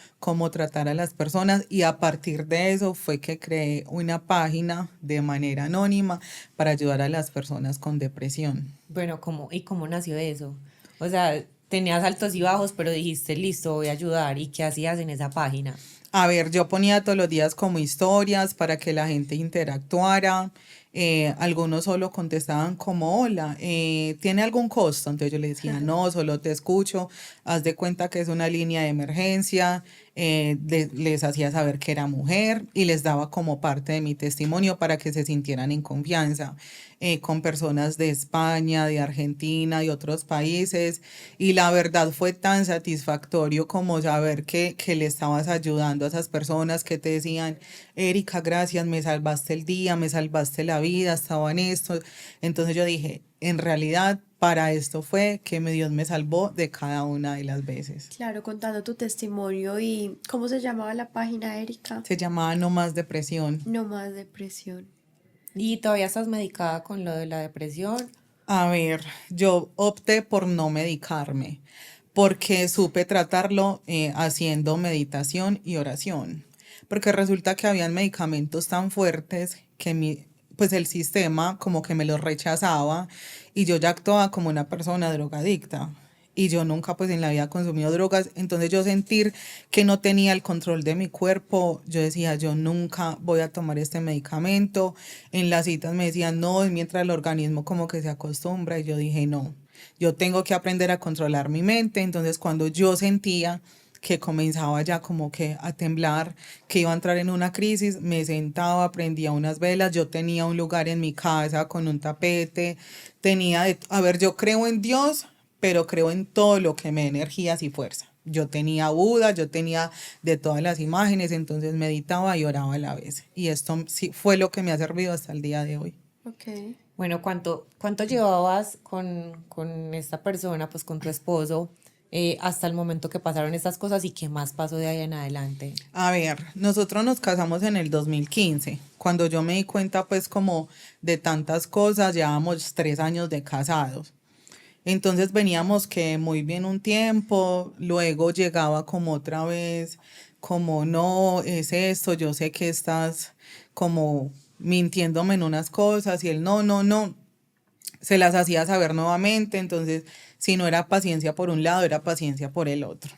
tratar a las personas y a partir de eso fue que creé una página de manera anónima para ayudar a las personas con depresión. Bueno, ¿cómo nació eso? O sea, tenías altos y bajos, pero dijiste, listo, voy a ayudar. ¿Y qué hacías en esa página? A ver, yo ponía todos los días como historias para que la gente interactuara. Algunos solo contestaban como hola, ¿tiene algún costo? Entonces yo le decía, no, solo te escucho, haz de cuenta que es una línea de emergencia. Les hacía saber que era mujer y les daba como parte de mi testimonio para que se sintieran en confianza con personas de España, de Argentina y otros países. Y la verdad fue tan satisfactorio como saber que le estabas ayudando a esas personas que te decían, Erika, gracias, me salvaste el día, me salvaste la vida, estaba en esto. Entonces yo dije, en realidad para esto fue que Dios me salvó de cada una de las veces. Claro, contando tu testimonio y ¿cómo se llamaba la página, Erika? Se llamaba No Más Depresión. No más depresión. ¿Y todavía estás medicada con lo de la depresión? A ver, yo opté por no medicarme porque supe tratarlo haciendo meditación y oración. Porque resulta que habían medicamentos tan fuertes que pues el sistema como que me los rechazaba y yo ya actuaba como una persona drogadicta. Y yo nunca pues en la vida he consumido drogas, entonces yo sentir que no tenía el control de mi cuerpo, yo decía, yo nunca voy a tomar este medicamento. En las citas me decían, no, es mientras el organismo como que se acostumbra y yo dije, no, yo tengo que aprender a controlar mi mente. Entonces cuando yo sentía que comenzaba ya como que a temblar, que iba a entrar en una crisis, me sentaba, prendía unas velas, yo tenía un lugar en mi casa con un tapete, a ver, yo creo en Dios, pero creo en todo lo que me dé energías y fuerza. Yo tenía Buda, yo tenía de todas las imágenes, entonces meditaba y oraba a la vez. Y esto sí fue lo que me ha servido hasta el día de hoy. Ok. Bueno, ¿cuánto llevabas con esta persona, pues con tu esposo, hasta el momento que pasaron estas cosas y qué más pasó de ahí en adelante? A ver, nosotros nos casamos en el 2015. Cuando yo me di cuenta pues como de tantas cosas, llevábamos 3 años de casados. Entonces veníamos que muy bien un tiempo, luego llegaba como otra vez, como no, es esto, yo sé que estás como mintiéndome en unas cosas y él no, no, no, se las hacía saber nuevamente, entonces si no era paciencia por un lado, era paciencia por el otro.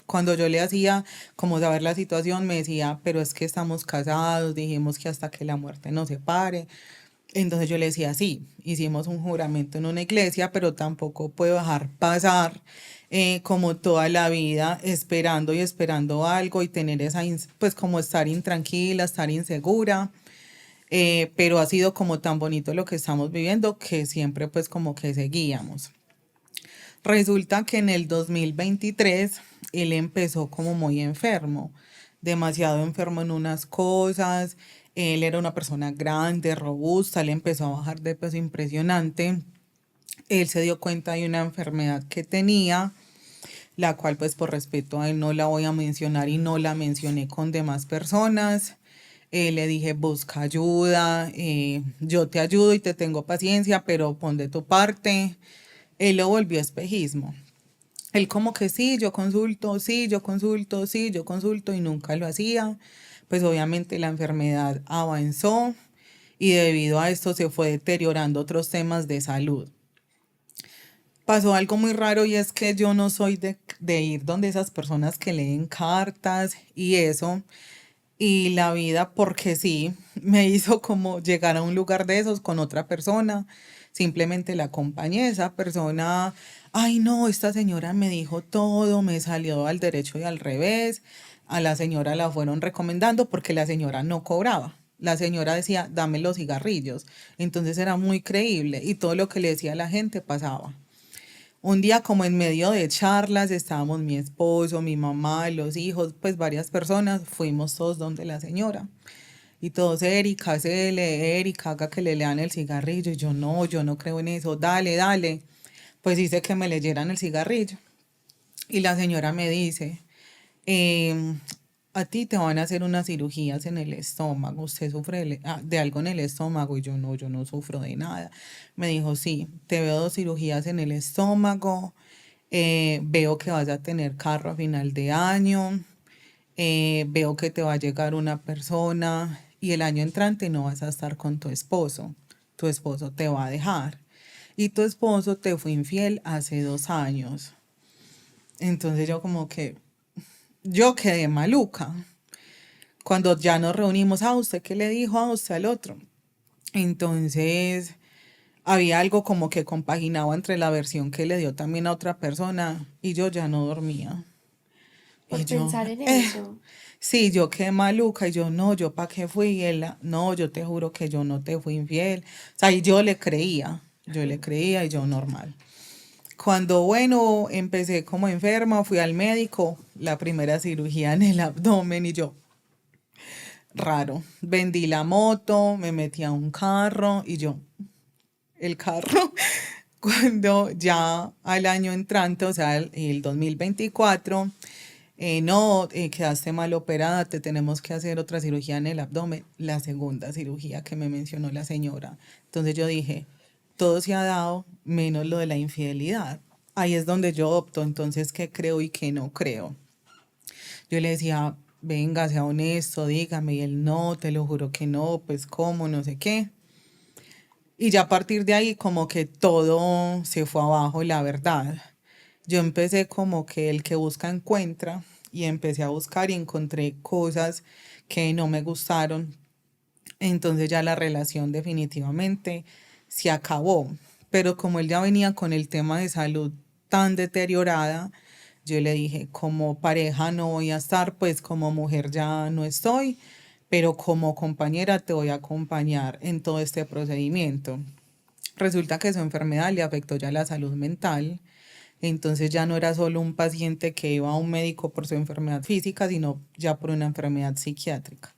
Cuando yo le hacía como saber la situación, me decía, pero es que estamos casados, dijimos que hasta que la muerte nos separe. Entonces yo le decía, sí, hicimos un juramento en una iglesia, pero tampoco puedo dejar pasar como toda la vida esperando y esperando algo y tener pues como estar intranquila, estar insegura. Pero ha sido como tan bonito lo que estamos viviendo que siempre pues como que seguíamos. Resulta que en el 2023 él empezó como muy enfermo, demasiado enfermo en unas cosas. Él era una persona grande, robusta, él empezó a bajar de peso impresionante. Él se dio cuenta de una enfermedad que tenía, la cual pues por respeto a él no la voy a mencionar y no la mencioné con demás personas. Le dije, busca ayuda, yo te ayudo y te tengo paciencia, pero pon de tu parte. Él lo volvió espejismo. Él como que sí, yo consulto, sí, yo consulto, sí, yo consulto y nunca lo hacía. Pues obviamente la enfermedad avanzó y debido a esto se fue deteriorando otros temas de salud. Pasó algo muy raro y es que yo no soy de ir donde esas personas que leen cartas y eso. Y la vida, porque sí, me hizo como llegar a un lugar de esos con otra persona. Simplemente la acompañé. Esa persona, ay no, esta señora me dijo todo, me salió al derecho y al revés. A la señora la fueron recomendando porque la señora no cobraba. La señora decía, dame los cigarrillos. Entonces era muy creíble y todo lo que le decía a la gente pasaba. Un día como en medio de charlas, estábamos mi esposo, mi mamá, los hijos, pues varias personas, fuimos todos donde la señora. Y todos, Erika, Erika, haga que le lean el cigarrillo. Y yo no creo en eso, dale, dale. Pues hice que me leyeran el cigarrillo. Y la señora me dice, em, a ti te van a hacer unas cirugías en el estómago, usted sufre de algo en el estómago y yo no sufro de nada. Me dijo, sí, te veo 2 cirugías en el estómago, veo que vas a tener carro a final de año, veo que te va a llegar una persona y el año entrante no vas a estar con tu esposo te va a dejar y tu esposo te fue infiel hace 2 años. Entonces yo como que, yo quedé maluca. Cuando ya nos reunimos, ¿usted qué le dijo a usted al otro? Entonces, había algo como que compaginaba entre la versión que le dio también a otra persona y yo ya no dormía. Por Y yo, pensar en eso. sí, yo quedé maluca y yo, no, yo para qué fui y él, no, yo te juro que yo no te fui infiel. O sea, y yo le creía y yo normal. Cuando, bueno, empecé como enferma, fui al médico, la primera cirugía en el abdomen y yo, raro. Vendí la moto, me metí a un carro y yo, el carro, cuando ya al año entrante, o sea, el 2024, no, quedaste mal operada, te tenemos que hacer otra cirugía en el abdomen, la segunda cirugía que me mencionó la señora. Entonces yo dije, todo se ha dado menos lo de la infidelidad. Ahí es donde yo opto, entonces, qué creo y qué no creo. Yo le decía, venga, sea honesto, dígame, y él no, te lo juro que no, pues cómo, no sé qué. Y ya a partir de ahí como que todo se fue abajo, la verdad. Yo empecé como que el que busca encuentra y empecé a buscar y encontré cosas que no me gustaron. Entonces ya la relación definitivamente se acabó. Pero como él ya venía con el tema de salud tan deteriorada, yo le dije, como pareja no voy a estar, pues como mujer ya no estoy, pero como compañera te voy a acompañar en todo este procedimiento. Resulta que su enfermedad le afectó ya la salud mental, entonces ya no era solo un paciente que iba a un médico por su enfermedad física, sino ya por una enfermedad psiquiátrica.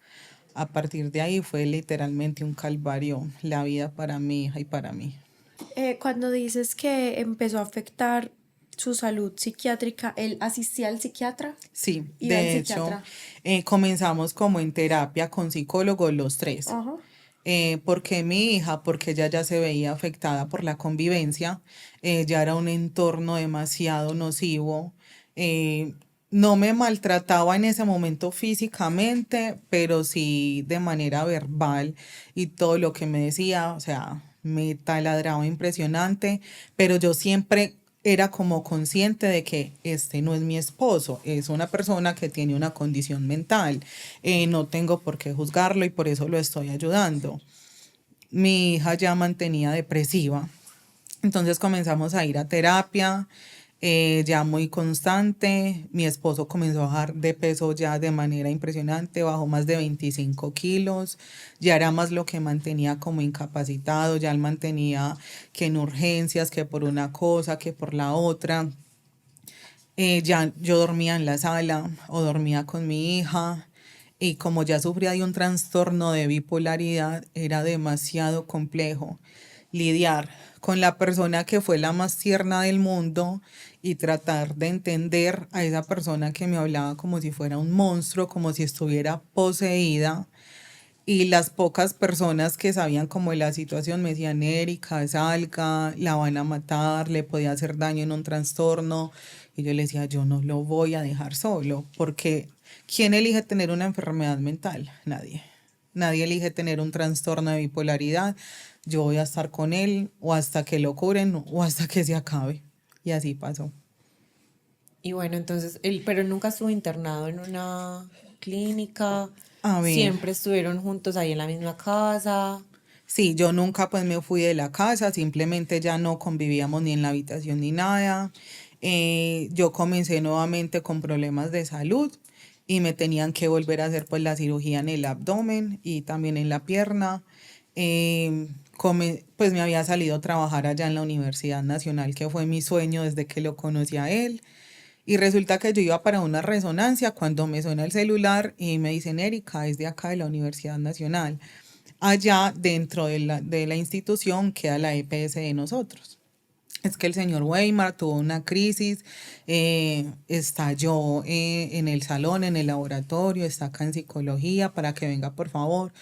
A partir de ahí fue literalmente un calvario la vida para mi hija y para mí. Cuando dices que empezó a afectar su salud psiquiátrica, ¿él asistía al psiquiatra? Sí, Iba al de hecho, psiquiatra. comenzamos como en terapia con psicólogos los tres. Ajá. ¿Por qué mi hija? Porque ella ya se veía afectada por la convivencia, ya era un entorno demasiado nocivo. eh, no me maltrataba en ese momento físicamente, pero sí de manera verbal y todo lo que me decía, o sea, me taladraba impresionante, pero yo siempre era como consciente de que este no es mi esposo, es una persona que tiene una condición mental, no tengo por qué juzgarlo y por eso lo estoy ayudando. Mi hija ya mantenía depresiva, entonces comenzamos a ir a terapia, ya muy constante. Mi esposo comenzó a bajar de peso ya de manera impresionante, bajó más de 25 kilos, ya era más lo que mantenía como incapacitado, ya él mantenía que en urgencias, que por una cosa, que por la otra. Ya yo dormía en la sala o dormía con mi hija y como ya sufría de un trastorno de bipolaridad, era demasiado complejo lidiar con la persona que fue la más tierna del mundo y tratar de entender a esa persona que me hablaba como si fuera un monstruo, como si estuviera poseída. Y las pocas personas que sabían como de la situación me decían, Erika, salga, la van a matar, le podía hacer daño en un trastorno. Y yo le decía, yo no lo voy a dejar solo, porque ¿quién elige tener una enfermedad mental? Nadie. Nadie elige tener un trastorno de bipolaridad. Yo voy a estar con él o hasta que lo curen o hasta que se acabe. Y así pasó. Y bueno, entonces, él, pero nunca estuvo internado en una clínica, A ver. siempre estuvieron juntos ahí en la misma casa. Sí, yo nunca pues me fui de la casa, simplemente ya no convivíamos ni en la habitación ni nada. Yo comencé nuevamente con problemas de salud y me tenían que volver a hacer pues la cirugía en el abdomen y también en la pierna. Pues me había salido a trabajar allá en la Universidad Nacional, que fue mi sueño desde que lo conocí a él. Y resulta que yo iba para una resonancia cuando me suena el celular y me dicen, Erika, es de acá de la Universidad Nacional. Allá dentro de la institución queda la EPS de nosotros. es que el señor Weimar tuvo una crisis, estalló en el salón, en el laboratorio, está acá en psicología para que venga por favor.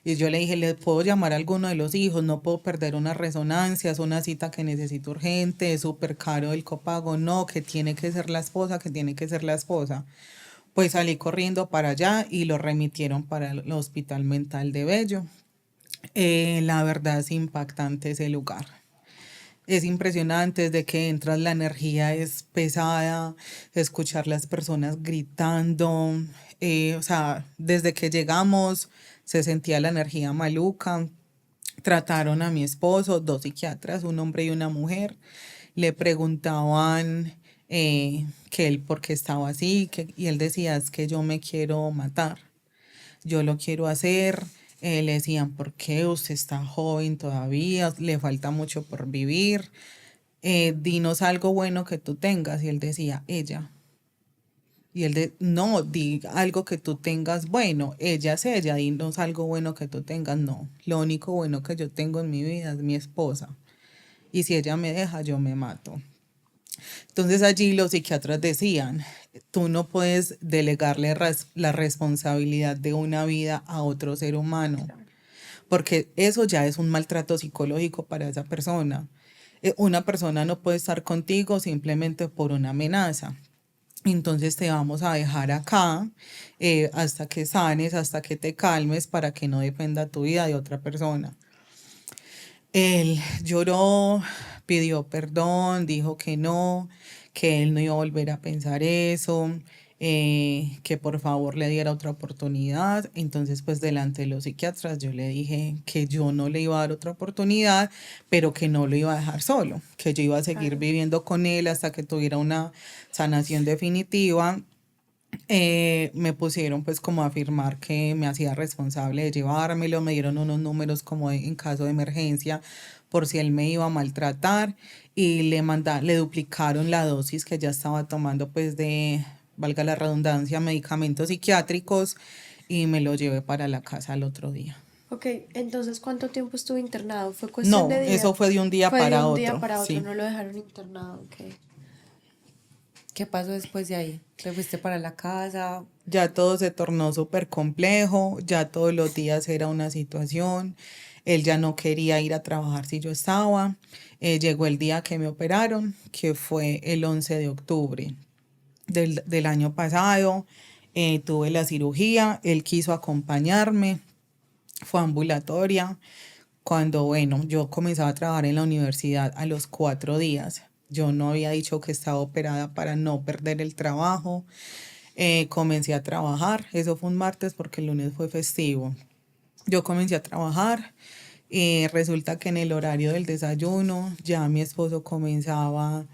Y yo le dije, ¿le puedo llamar a alguno de los hijos? No puedo perder una resonancia, es una cita que necesito urgente, es súper caro el copago. No, que tiene que ser la esposa, que tiene que ser la esposa. Pues salí corriendo para allá y lo remitieron para el Hospital Mental de Bello. La verdad es impactante ese lugar. Es impresionante, desde que entras la energía es pesada, escuchar las personas gritando, o sea, desde que llegamos se sentía la energía maluca. Trataron a mi esposo, dos psiquiatras, un hombre y una mujer, le preguntaban que él por qué estaba así, y él decía, es que yo me quiero matar, yo lo quiero hacer. Le decían, ¿por qué? Usted está joven todavía, le falta mucho por vivir. Dinos algo bueno que tú tengas. Y él decía, ella. Y él no, di algo que tú tengas bueno. Ella es ella, dinos algo bueno que tú tengas. No, lo único bueno que yo tengo en mi vida es mi esposa. Y si ella me deja, yo me mato. Entonces allí los psiquiatras decían, tú no puedes delegarle la responsabilidad de una vida a otro ser humano, porque eso ya es un maltrato psicológico para esa persona. Una persona no puede estar contigo simplemente por una amenaza. Entonces te vamos a dejar acá hasta que sanes, hasta que te calmes, para que no dependa tu vida de otra persona. Él lloró, pidió perdón, dijo que él no iba a volver a pensar eso, que por favor le diera otra oportunidad. Entonces, pues delante de los psiquiatras yo le dije que yo no le iba a dar otra oportunidad, pero que no lo iba a dejar solo, que yo iba a seguir viviendo con él hasta que tuviera una sanación definitiva. Me pusieron pues como a afirmar que me hacía responsable de llevármelo, me dieron unos números como en caso de emergencia por si él me iba a maltratar, y le duplicaron la dosis que ya estaba tomando pues de, valga la redundancia, medicamentos psiquiátricos, y me lo llevé para la casa al otro día. Ok, entonces, ¿cuánto tiempo estuvo internado? ¿Fue cuestión No, de eso días? fue de un día Fue de para un día otro, para otro, sí. no lo dejaron internado, ok. ¿Qué pasó después de ahí? ¿Te fuiste para la casa? Ya todo se tornó súper complejo, ya todos los días era una situación, él ya no quería ir a trabajar si yo estaba. Llegó el día que me operaron, que fue el 11 de octubre del año pasado. Tuve la cirugía, él quiso acompañarme, fue ambulatoria. Cuando, bueno, yo comenzaba a trabajar en la universidad a los 4 días. Yo no había dicho que estaba operada para no perder el trabajo. Comencé a trabajar, eso fue un martes porque el lunes fue festivo. Yo comencé a trabajar y resulta que en el horario del desayuno ya mi esposo comenzaba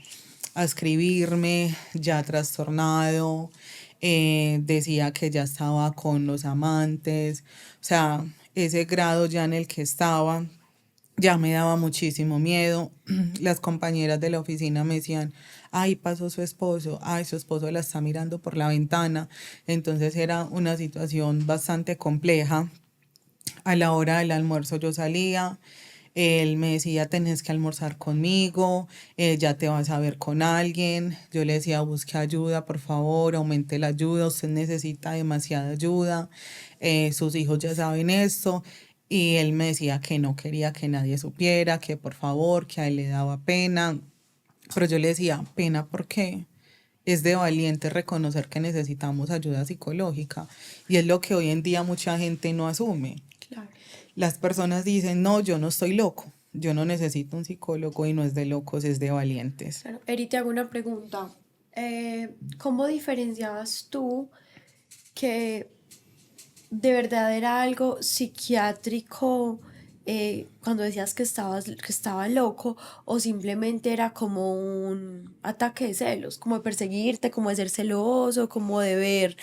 a escribirme, ya trastornado, decía que ya estaba con los amantes, o sea, ese grado ya en el que estaba ya me daba muchísimo miedo. Las compañeras de la oficina me decían, ay, pasó su esposo, ay, su esposo la está mirando por la ventana. Entonces era una situación bastante compleja. A la hora del almuerzo yo salía, él me decía, tenés que almorzar conmigo, ya te vas a ver con alguien. Yo le decía, busque ayuda, por favor, aumente la ayuda, usted necesita demasiada ayuda, sus hijos ya saben esto. Y él me decía que no quería que nadie supiera, que por favor, que a él le daba pena. Pero yo le decía, pena, ¿por qué? Es de valiente reconocer que necesitamos ayuda psicológica. Y es lo que hoy en día mucha gente no asume. Claro. Las personas dicen, no, yo no estoy loco, yo no necesito un psicólogo, y no es de locos, es de valientes. Claro. Eri, te hago una pregunta. ¿Cómo diferenciabas tú que de verdad era algo psiquiátrico cuando decías que estaba loco, o simplemente era como un ataque de celos, como de perseguirte, como de ser celoso, como de ver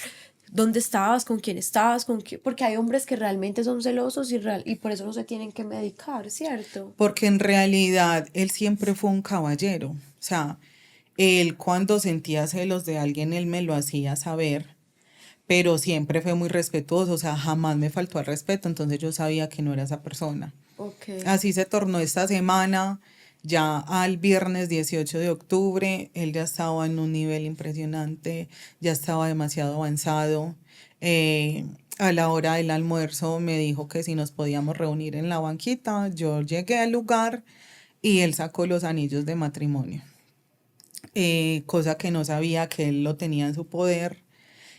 dónde estabas, con quién estabas, porque hay hombres que realmente son celosos y por eso no se tienen que medicar, ¿cierto? Porque en realidad él siempre fue un caballero. O sea, él cuando sentía celos de alguien, él me lo hacía saber, pero siempre fue muy respetuoso, o sea, jamás me faltó al respeto, entonces yo sabía que no era esa persona. Ok. Así se tornó esta semana. Ya al viernes 18 de octubre, él ya estaba en un nivel impresionante, ya estaba demasiado avanzado. A la hora del almuerzo me dijo que si nos podíamos reunir en la banquita. Yo llegué al lugar y él sacó los anillos de matrimonio, cosa que no sabía que él lo tenía en su poder.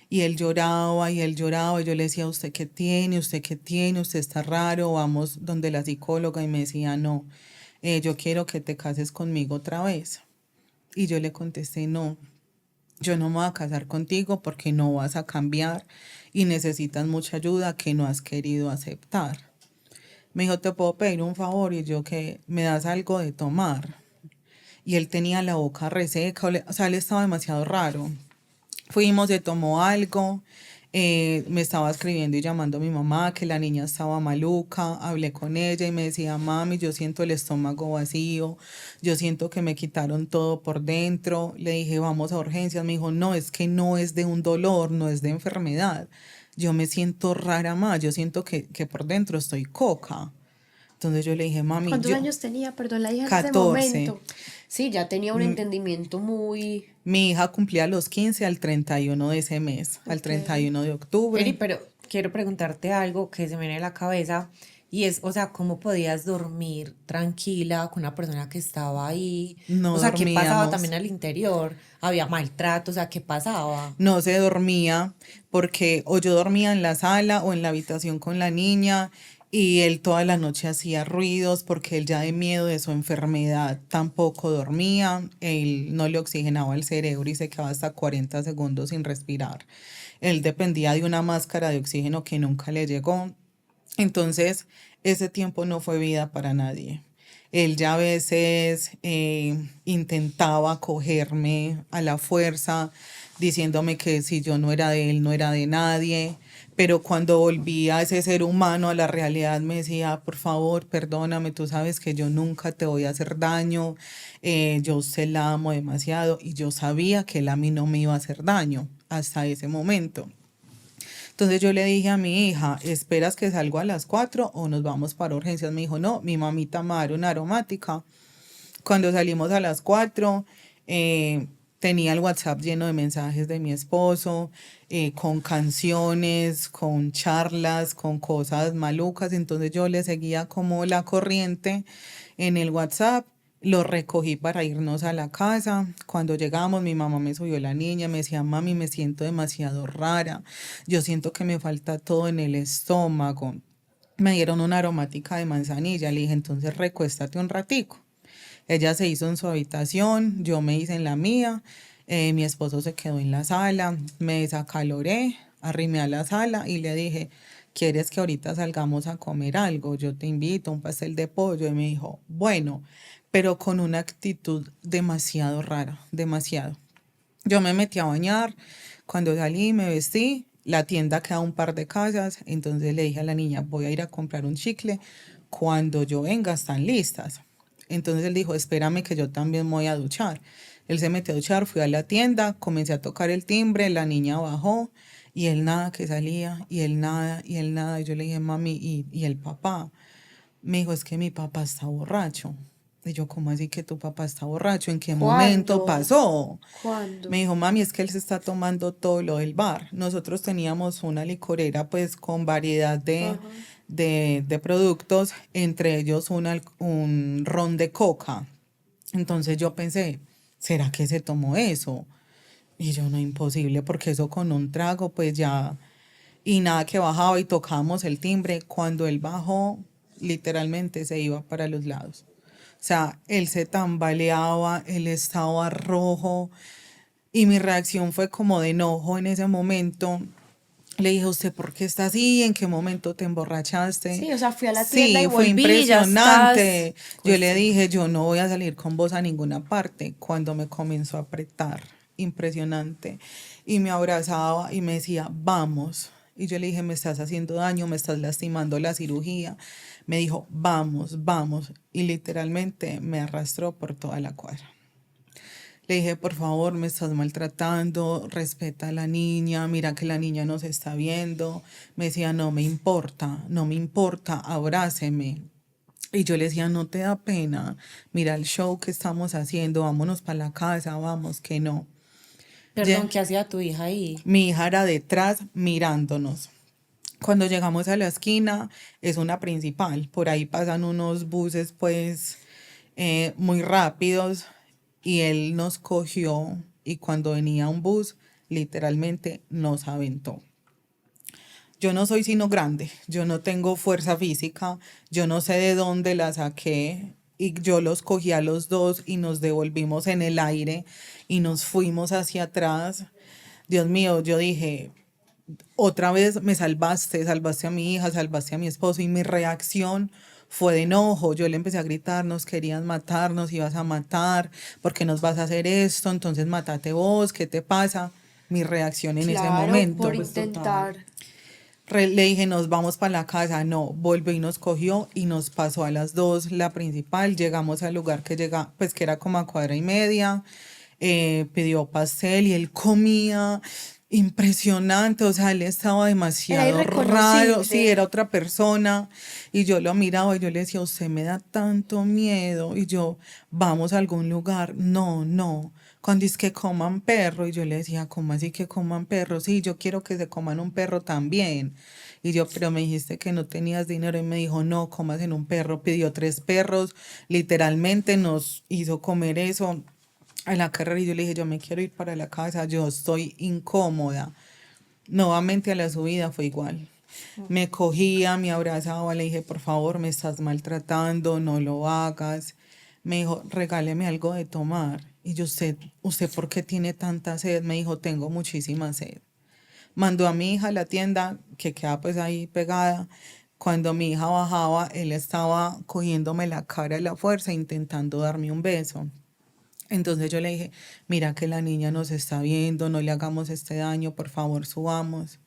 Y él lloraba y él lloraba. Y yo le decía, ¿usted qué tiene? ¿Usted qué tiene? ¿Usted está raro? Vamos donde la psicóloga. Y me decía, no, yo quiero que te cases conmigo otra vez. Y yo le contesté, no, yo no me voy a casar contigo porque no vas a cambiar y necesitas mucha ayuda que no has querido aceptar. Me dijo, ¿te puedo pedir un favor? Y yo, que me das algo de tomar. Y él tenía la boca reseca, o sea, él estaba demasiado raro. Fuimos, se tomó algo, me estaba escribiendo y llamando a mi mamá que la niña estaba maluca, hablé con ella y me decía, mami, yo siento el estómago vacío, yo siento que me quitaron todo por dentro. Le dije, vamos a urgencias. Me dijo, no, es que no es de un dolor, no es de enfermedad. Yo me siento rara más, yo siento que por dentro estoy coca. Entonces yo le dije, mami, ¿Cuántos yo, años tenía, perdón, la hija en ese 14. momento? Sí, ya tenía un entendimiento muy... Mi hija cumplía los 15 al 31 de ese mes, al Ok. 31 de Eri, octubre. pero quiero preguntarte algo que se me viene a la cabeza y es, o sea, ¿cómo podías dormir tranquila con una persona que estaba ahí? No O sea, ¿qué pasaba dormíamos, también al interior? ¿Había maltrato? O sea, ¿qué pasaba? no se dormía porque o yo dormía en la sala o en la habitación con la niña y él toda la noche hacía ruidos porque él ya de miedo de su enfermedad tampoco dormía. Él no le oxigenaba el cerebro y se quedaba hasta 40 segundos sin respirar. Él dependía de una máscara de oxígeno que nunca le llegó. Entonces, ese tiempo no fue vida para nadie. Él ya a veces intentaba cogerme a la fuerza, diciéndome que si yo no era de él, no era de nadie. Pero cuando volvía a ese ser humano, a la realidad, me decía, por favor, perdóname, tú sabes que yo nunca te voy a hacer daño, yo se la amo demasiado y yo sabía que él a mí no me iba a hacer daño hasta ese momento. Entonces yo le dije a mi hija, ¿esperas que salgo a las 4 o nos vamos para urgencias? Me dijo, no, mi mamita me va a dar una aromática. Cuando salimos a las 4, tenía el WhatsApp lleno de mensajes de mi esposo, con canciones, con charlas, con cosas malucas. Entonces yo le seguía como la corriente en el WhatsApp. Lo recogí para irnos a la casa. Cuando llegamos, mi mamá me subió la niña, me decía, mami, me siento demasiado rara. Yo siento que me falta todo en el estómago. Me dieron una aromática de manzanilla. Le dije, entonces recuéstate un ratico. Ella se hizo en su habitación, yo me hice en la mía, mi esposo se quedó en la sala, me desacaloré, arrimé a la sala y le dije, ¿quieres que ahorita salgamos a comer algo? Yo te invito a un pastel de pollo. Y me dijo, bueno, pero con una actitud demasiado rara, demasiado. Yo me metí a bañar, cuando salí me vestí, la tienda queda a un par de casas, entonces le dije a la niña, voy a ir a comprar un chicle, cuando yo venga están listas. Entonces él dijo, espérame que yo también me voy a duchar. Él se metió a duchar, fui a la tienda, comencé a tocar el timbre, la niña bajó y él nada que salía, y él nada, y él nada. Y yo le dije, mami, ¿y el papá? Me dijo, es que mi papá está borracho. Y yo, ¿cómo así que tu papá está borracho? ¿En qué momento ¿Cuándo? pasó? Me ¿Cuándo? dijo, mami, es que él se está tomando todo lo del bar. Nosotros teníamos una licorera pues con variedad Ajá. de productos, entre ellos un ron de coca. Entonces yo pensé, ¿será que se tomó eso? Y yo, no, imposible, porque eso con un trago pues ya, y nada que bajaba y tocábamos el timbre. Cuando él bajó, literalmente se iba para los lados. O sea, él se tambaleaba, él estaba rojo y mi reacción fue como de enojo en ese momento. Le dije, ¿usted por qué está así? ¿En qué momento te emborrachaste? Sí, o sea, fui a la tienda y Sí, fue volví y ya estás... impresionante. Yo Pues le sí. dije, yo no voy a salir con vos a ninguna parte. Cuando me comenzó a apretar, impresionante. Y me abrazaba y me decía, vamos. Y yo le dije, me estás haciendo daño, me estás lastimando la cirugía. Me dijo, vamos, vamos. Y literalmente me arrastró por toda la cuadra. Le dije, por favor, me estás maltratando, respeta a la niña, mira que la niña nos está viendo. Me decía, no me importa, no me importa, abráceme. Y yo le decía, no te da pena, mira el show que estamos haciendo, vámonos para la casa, vamos, que no. Perdón, ¿qué hacía tu hija ahí? Mi hija era detrás mirándonos. Cuando llegamos a la esquina, es una principal, por ahí pasan unos buses pues muy rápidos y él nos cogió y cuando venía un bus, literalmente nos aventó. Yo no soy sino grande, yo no tengo fuerza física, yo no sé de dónde la saqué y yo los cogí a los dos y nos devolvimos en el aire y nos fuimos hacia atrás. Dios mío, yo dije, otra vez me salvaste, salvaste a mi hija, salvaste a mi esposo y mi reacción fue de enojo. Yo le empecé a gritar, nos querían matar, nos ibas a matar, ¿por qué nos vas a hacer esto? Entonces mátate vos, ¿qué te pasa? Mi reacción en ese Claro, momento. por Pues total. intentar. Le dije, nos vamos para la casa. No, volvió y nos cogió y nos pasó a las dos la principal. Llegamos al lugar que pues que era como a 1:30. Pidió pastel y él comía impresionante. O sea, él estaba Era demasiado raro. Sí, irreconocible. era otra persona. Y yo lo miraba y yo le decía, usted me da tanto miedo. Y yo, vamos a algún lugar. No, no. Cuando es que coman perro, y yo le decía, ¿cómo así que coman perro? Sí, yo quiero que se coman un perro también. Y yo, pero me dijiste que no tenías dinero. Y me dijo, no, comas en un perro. Pidió 3 perros, literalmente nos hizo comer eso a la carrera. Y yo le dije, yo me quiero ir para la casa, yo estoy incómoda. Nuevamente a la subida fue igual. Me cogía, me abrazaba, le dije, por favor, me estás maltratando, no lo hagas. Me dijo, regáleme algo de tomar. Y yo, ¿usted por qué tiene tanta sed? Me dijo, tengo muchísima sed. Mandó a mi hija a la tienda, que queda pues ahí pegada. Cuando mi hija bajaba, él estaba cogiéndome la cara a la fuerza, intentando darme un beso. Entonces yo le dije, mira que la niña nos está viendo, no le hagamos este daño, por favor, subamos.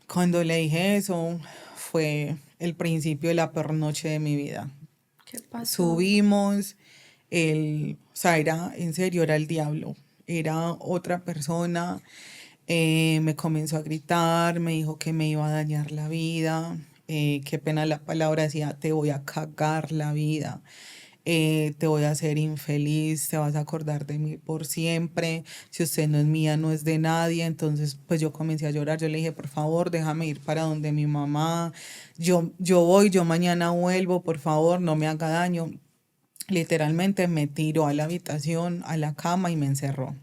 Cuando le dije eso, fue el principio de la peor noche de mi vida. ¿Qué pasó? Subimos, o sea, en serio, era el diablo, era otra persona, me comenzó a gritar, me dijo que me iba a dañar la vida, qué pena la palabra, decía, te voy a cagar la vida, te voy a hacer infeliz, te vas a acordar de mí por siempre, si usted no es mía, no es de nadie. Entonces pues yo comencé a llorar, yo le dije, por favor, déjame ir para donde mi mamá, yo voy, yo mañana vuelvo, por favor, no me haga daño. Literalmente me tiró a la habitación, a la cama y me encerró.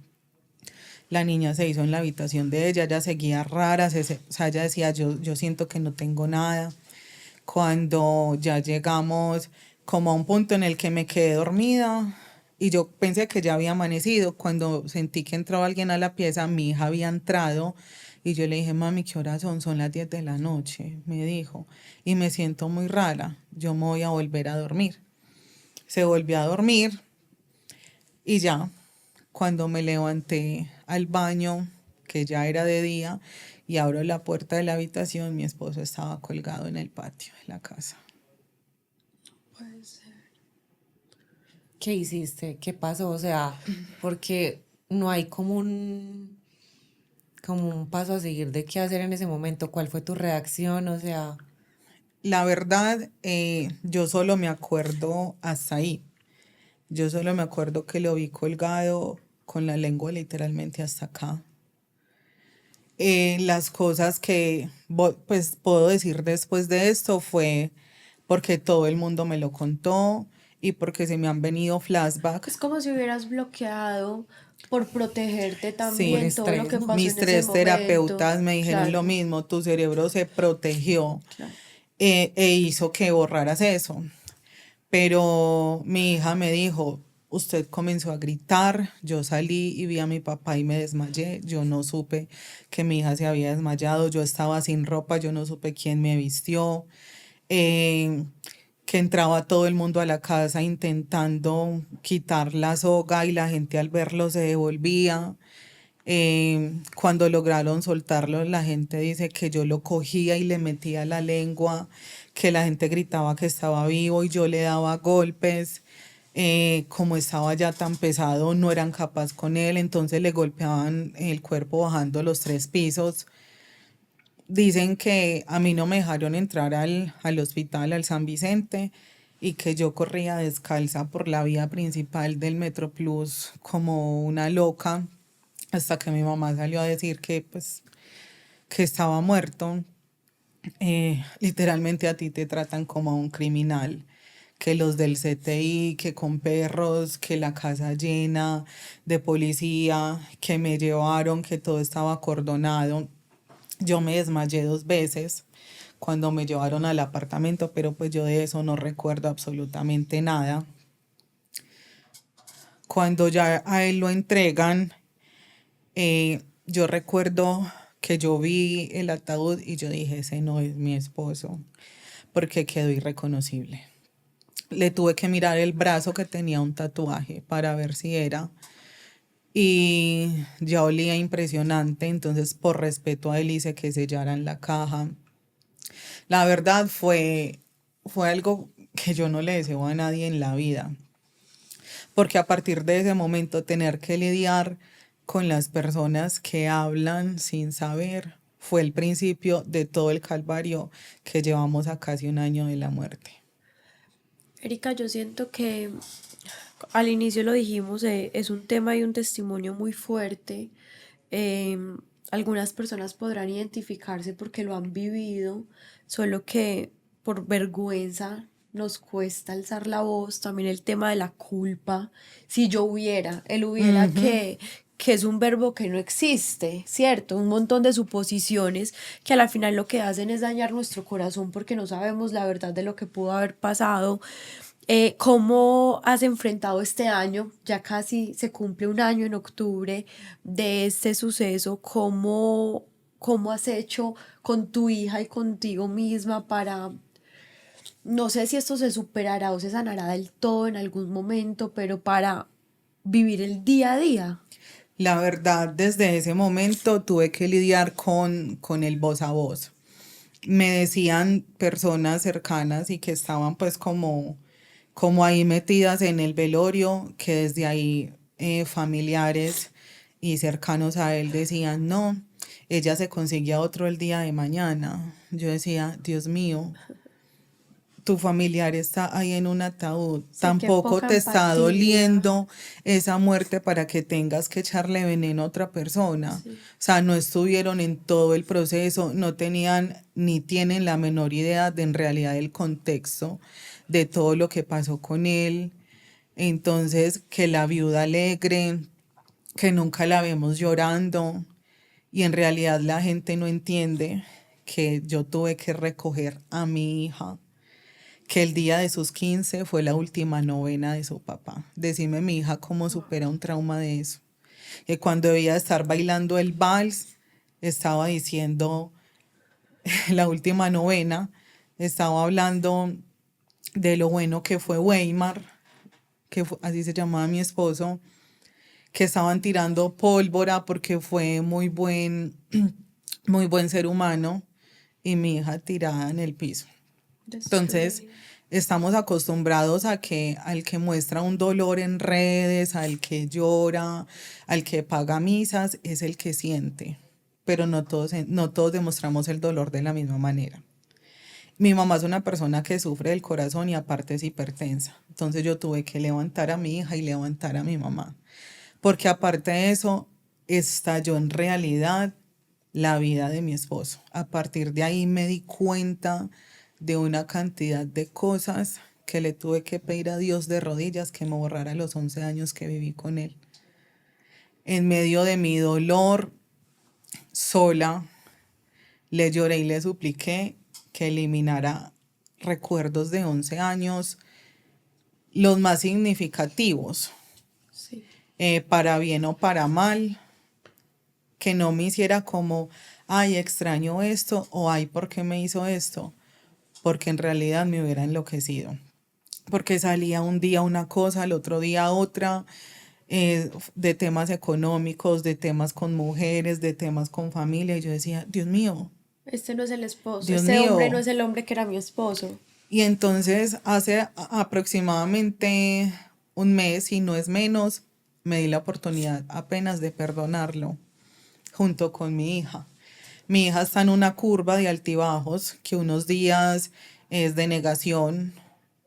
La niña se hizo en la habitación de ella, ella seguía rara, o sea, ella decía, yo siento que no tengo nada. Cuando ya llegamos como a un punto en el que me quedé dormida y yo pensé que ya había amanecido, cuando sentí que entró alguien a la pieza, mi hija había entrado y yo le dije, mami, ¿qué horas son? Son las 10 de la noche, me dijo, y me siento muy rara, yo me voy a volver a dormir. Se volvió a dormir y ya, cuando me levanté al baño, que ya era de día, y abro la puerta de la habitación, mi esposo estaba colgado en el patio de la casa. ¿Qué hiciste? ¿Qué pasó? O sea, porque no hay como un paso a seguir de qué hacer en ese momento. ¿Cuál fue tu reacción? O sea, La verdad, yo solo me acuerdo hasta ahí. Yo solo me acuerdo que lo vi colgado con la lengua literalmente hasta acá. Las cosas que pues puedo decir después de esto fue porque todo el mundo me lo contó y porque se me han venido flashbacks. Es como si hubieras bloqueado por protegerte Sí, también todo lo estrés, que ¿no? pasó mis en ese 3 terapeutas momento. me dijeron lo Claro, mismo, tu cerebro se protegió claro. e hizo que borraras eso. Pero mi hija me dijo, usted comenzó a gritar, yo salí y vi a mi papá y me desmayé, yo no supe que mi hija se había desmayado, yo estaba sin ropa, yo no supe quién me vistió, eh, que entraba todo el mundo a la casa intentando quitar la soga y la gente al verlo se devolvía. Cuando lograron soltarlo, la gente dice que yo lo cogía y le metía la lengua, que la gente gritaba que estaba vivo y yo le daba golpes. Como estaba ya tan pesado, no eran capaz con él, entonces le golpeaban el cuerpo bajando los 3 pisos. Dicen que a mí no me dejaron entrar al hospital, al San Vicente, y que yo corría descalza por la vía principal del Metroplus como una loca hasta que mi mamá salió a decir que pues que estaba muerto. Literalmente a ti te tratan como a un criminal, que los del CTI, que con perros, que la casa llena de policía, que me llevaron, que todo estaba acordonado. Yo me desmayé 2 veces cuando me llevaron al apartamento, pero pues yo de eso no recuerdo absolutamente nada. Cuando ya a él lo entregan, yo recuerdo que yo vi el ataúd y yo dije, ese no es mi esposo, porque quedó irreconocible. Le tuve que mirar el brazo que tenía un tatuaje para ver si era. Y ya olía impresionante, entonces por respeto a él hice que sellaran la caja. La verdad fue algo que yo no le deseo a nadie en la vida, porque a partir de ese momento tener que lidiar con las personas que hablan sin saber fue el principio de todo el calvario que llevamos a casi un año de la muerte. Erika, yo siento que al inicio lo dijimos, es un tema y un testimonio muy fuerte. Algunas personas podrán identificarse porque lo han vivido, solo que por vergüenza nos cuesta alzar la voz. También el tema de la culpa. Si yo hubiera, él hubiera que es un verbo que no existe, ¿cierto? Un montón de suposiciones que a la final lo que hacen es dañar nuestro corazón porque no sabemos la verdad de lo que pudo haber pasado. ¿Cómo has enfrentado este año? Ya casi se cumple un año en octubre de este suceso. ¿Cómo has hecho con tu hija y contigo misma para, no sé si esto se superará o se sanará del todo en algún momento, pero para vivir el día a día? La verdad, desde ese momento tuve que lidiar con el voz a voz. Me decían personas cercanas y que estaban pues como ahí metidas en el velorio, que desde ahí familiares y cercanos a él decían, no, ella se consigue a otro el día de mañana. Yo decía, Dios mío, tu familiar está ahí en un ataúd, Sí, qué tampoco poca te está empatía. doliendo esa muerte para que tengas que echarle veneno a otra persona. O Sí. sea, no estuvieron en todo el proceso, no tenían ni tienen la menor idea de en realidad el contexto de todo lo que pasó con él. Entonces, que la viuda alegre, que nunca la vemos llorando y en realidad la gente no entiende que yo tuve que recoger a mi hija, que el día de sus 15 fue la última novena de su papá. Decime mi hija cómo supera un trauma de eso. Que cuando debía estar bailando el vals, estaba diciendo la última novena, estaba hablando de lo bueno que fue Weimar, así se llamaba mi esposo, que estaban tirando pólvora porque fue muy buen ser humano y mi hija tirada en el piso. Entonces, Destruida. estamos acostumbrados a que al que muestra un dolor en redes, al que llora, al que paga misas, es el que siente, pero no todos demostramos el dolor de la misma manera. Mi mamá es una persona que sufre del corazón y aparte es hipertensa. Entonces yo tuve que levantar a mi hija y levantar a mi mamá. Porque aparte de eso, estalló en realidad la vida de mi esposo. A partir de ahí me di cuenta de una cantidad de cosas que le tuve que pedir a Dios de rodillas que me borrara los 11 años que viví con él. En medio de mi dolor, sola, le lloré y le supliqué que eliminara recuerdos de 11 años, los más significativos, Sí. para bien o para mal, que no me hiciera como, ay, extraño esto o ay, ¿por qué me hizo esto? Porque en realidad me hubiera enloquecido. Porque salía un día una cosa, al otro día otra, de temas económicos, de temas con mujeres, de temas con familia. Y yo decía, Este no es el esposo, Dios este hombre no mío. es el hombre que era mi esposo. Y entonces hace aproximadamente un mes, y no es menos, me di la oportunidad apenas de perdonarlo junto con mi hija. Mi hija está en una curva de altibajos que unos días es de negación,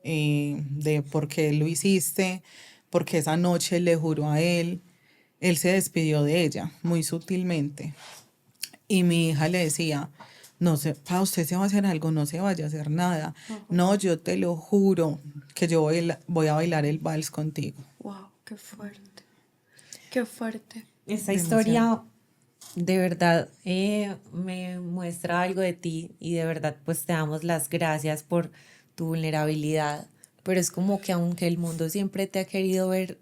de por qué lo hiciste, porque esa noche le juró a él. Él se despidió de ella muy sutilmente. Y mi hija le decía, no sé, pa, usted se va a hacer algo, no se vaya a hacer nada. No, yo te lo juro que yo voy a bailar el vals contigo. Wow, qué fuerte. Qué fuerte. Esta historia de verdad me muestra algo de ti y de verdad pues te damos las gracias por tu vulnerabilidad, pero es como que aunque el mundo siempre te ha querido ver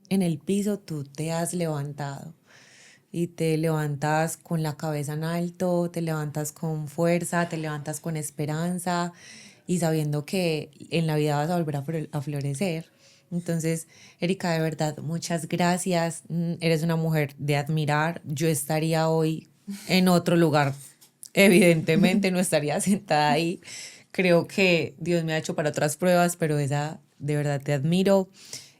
en el piso, tú te has levantado y te levantas con la cabeza en alto, te levantas con fuerza, te levantas con esperanza y sabiendo que en la vida vas a volver a florecer. Entonces, Erika, de verdad, muchas gracias. Eres una mujer de admirar. Yo estaría hoy en otro lugar. Evidentemente no estaría sentada ahí. Creo que Dios me ha hecho para otras pruebas, pero esa de verdad te admiro.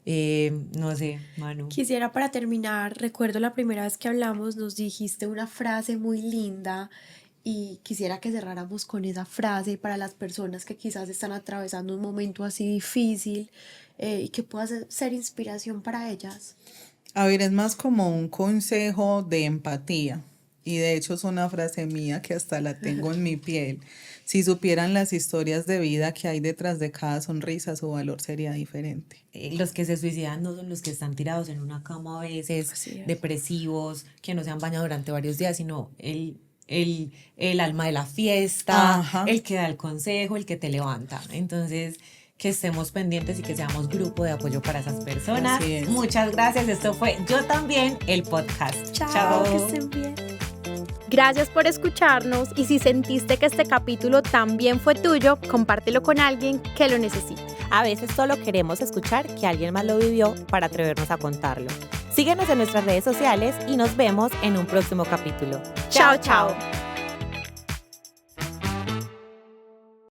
No sé, Manu. Quisiera para terminar, recuerdo la primera vez que hablamos, nos dijiste una frase muy linda y quisiera que cerráramos con esa frase para las personas que quizás están atravesando un momento así difícil y que pueda ser inspiración para ellas. A ver, es más como un consejo de empatía. Y de hecho es una frase mía que hasta la tengo en mi piel. Si supieran las historias de vida que hay detrás de cada sonrisa, su valor sería diferente. Los que se suicidan no son los que están tirados en una cama a veces, depresivos, que no se han bañado durante varios días, sino el alma de la fiesta, Ajá. el que da el consejo, el que te levanta. Entonces, que estemos pendientes y que seamos grupo de apoyo para esas personas. Así es. Muchas gracias. Esto fue Yo También, el podcast. Chao, que estén bien. Gracias por escucharnos y si sentiste que este capítulo también fue tuyo, compártelo con alguien que lo necesite. A veces solo queremos escuchar que alguien más lo vivió para atrevernos a contarlo. Síguenos en nuestras redes sociales y nos vemos en un próximo capítulo. Chao, chao.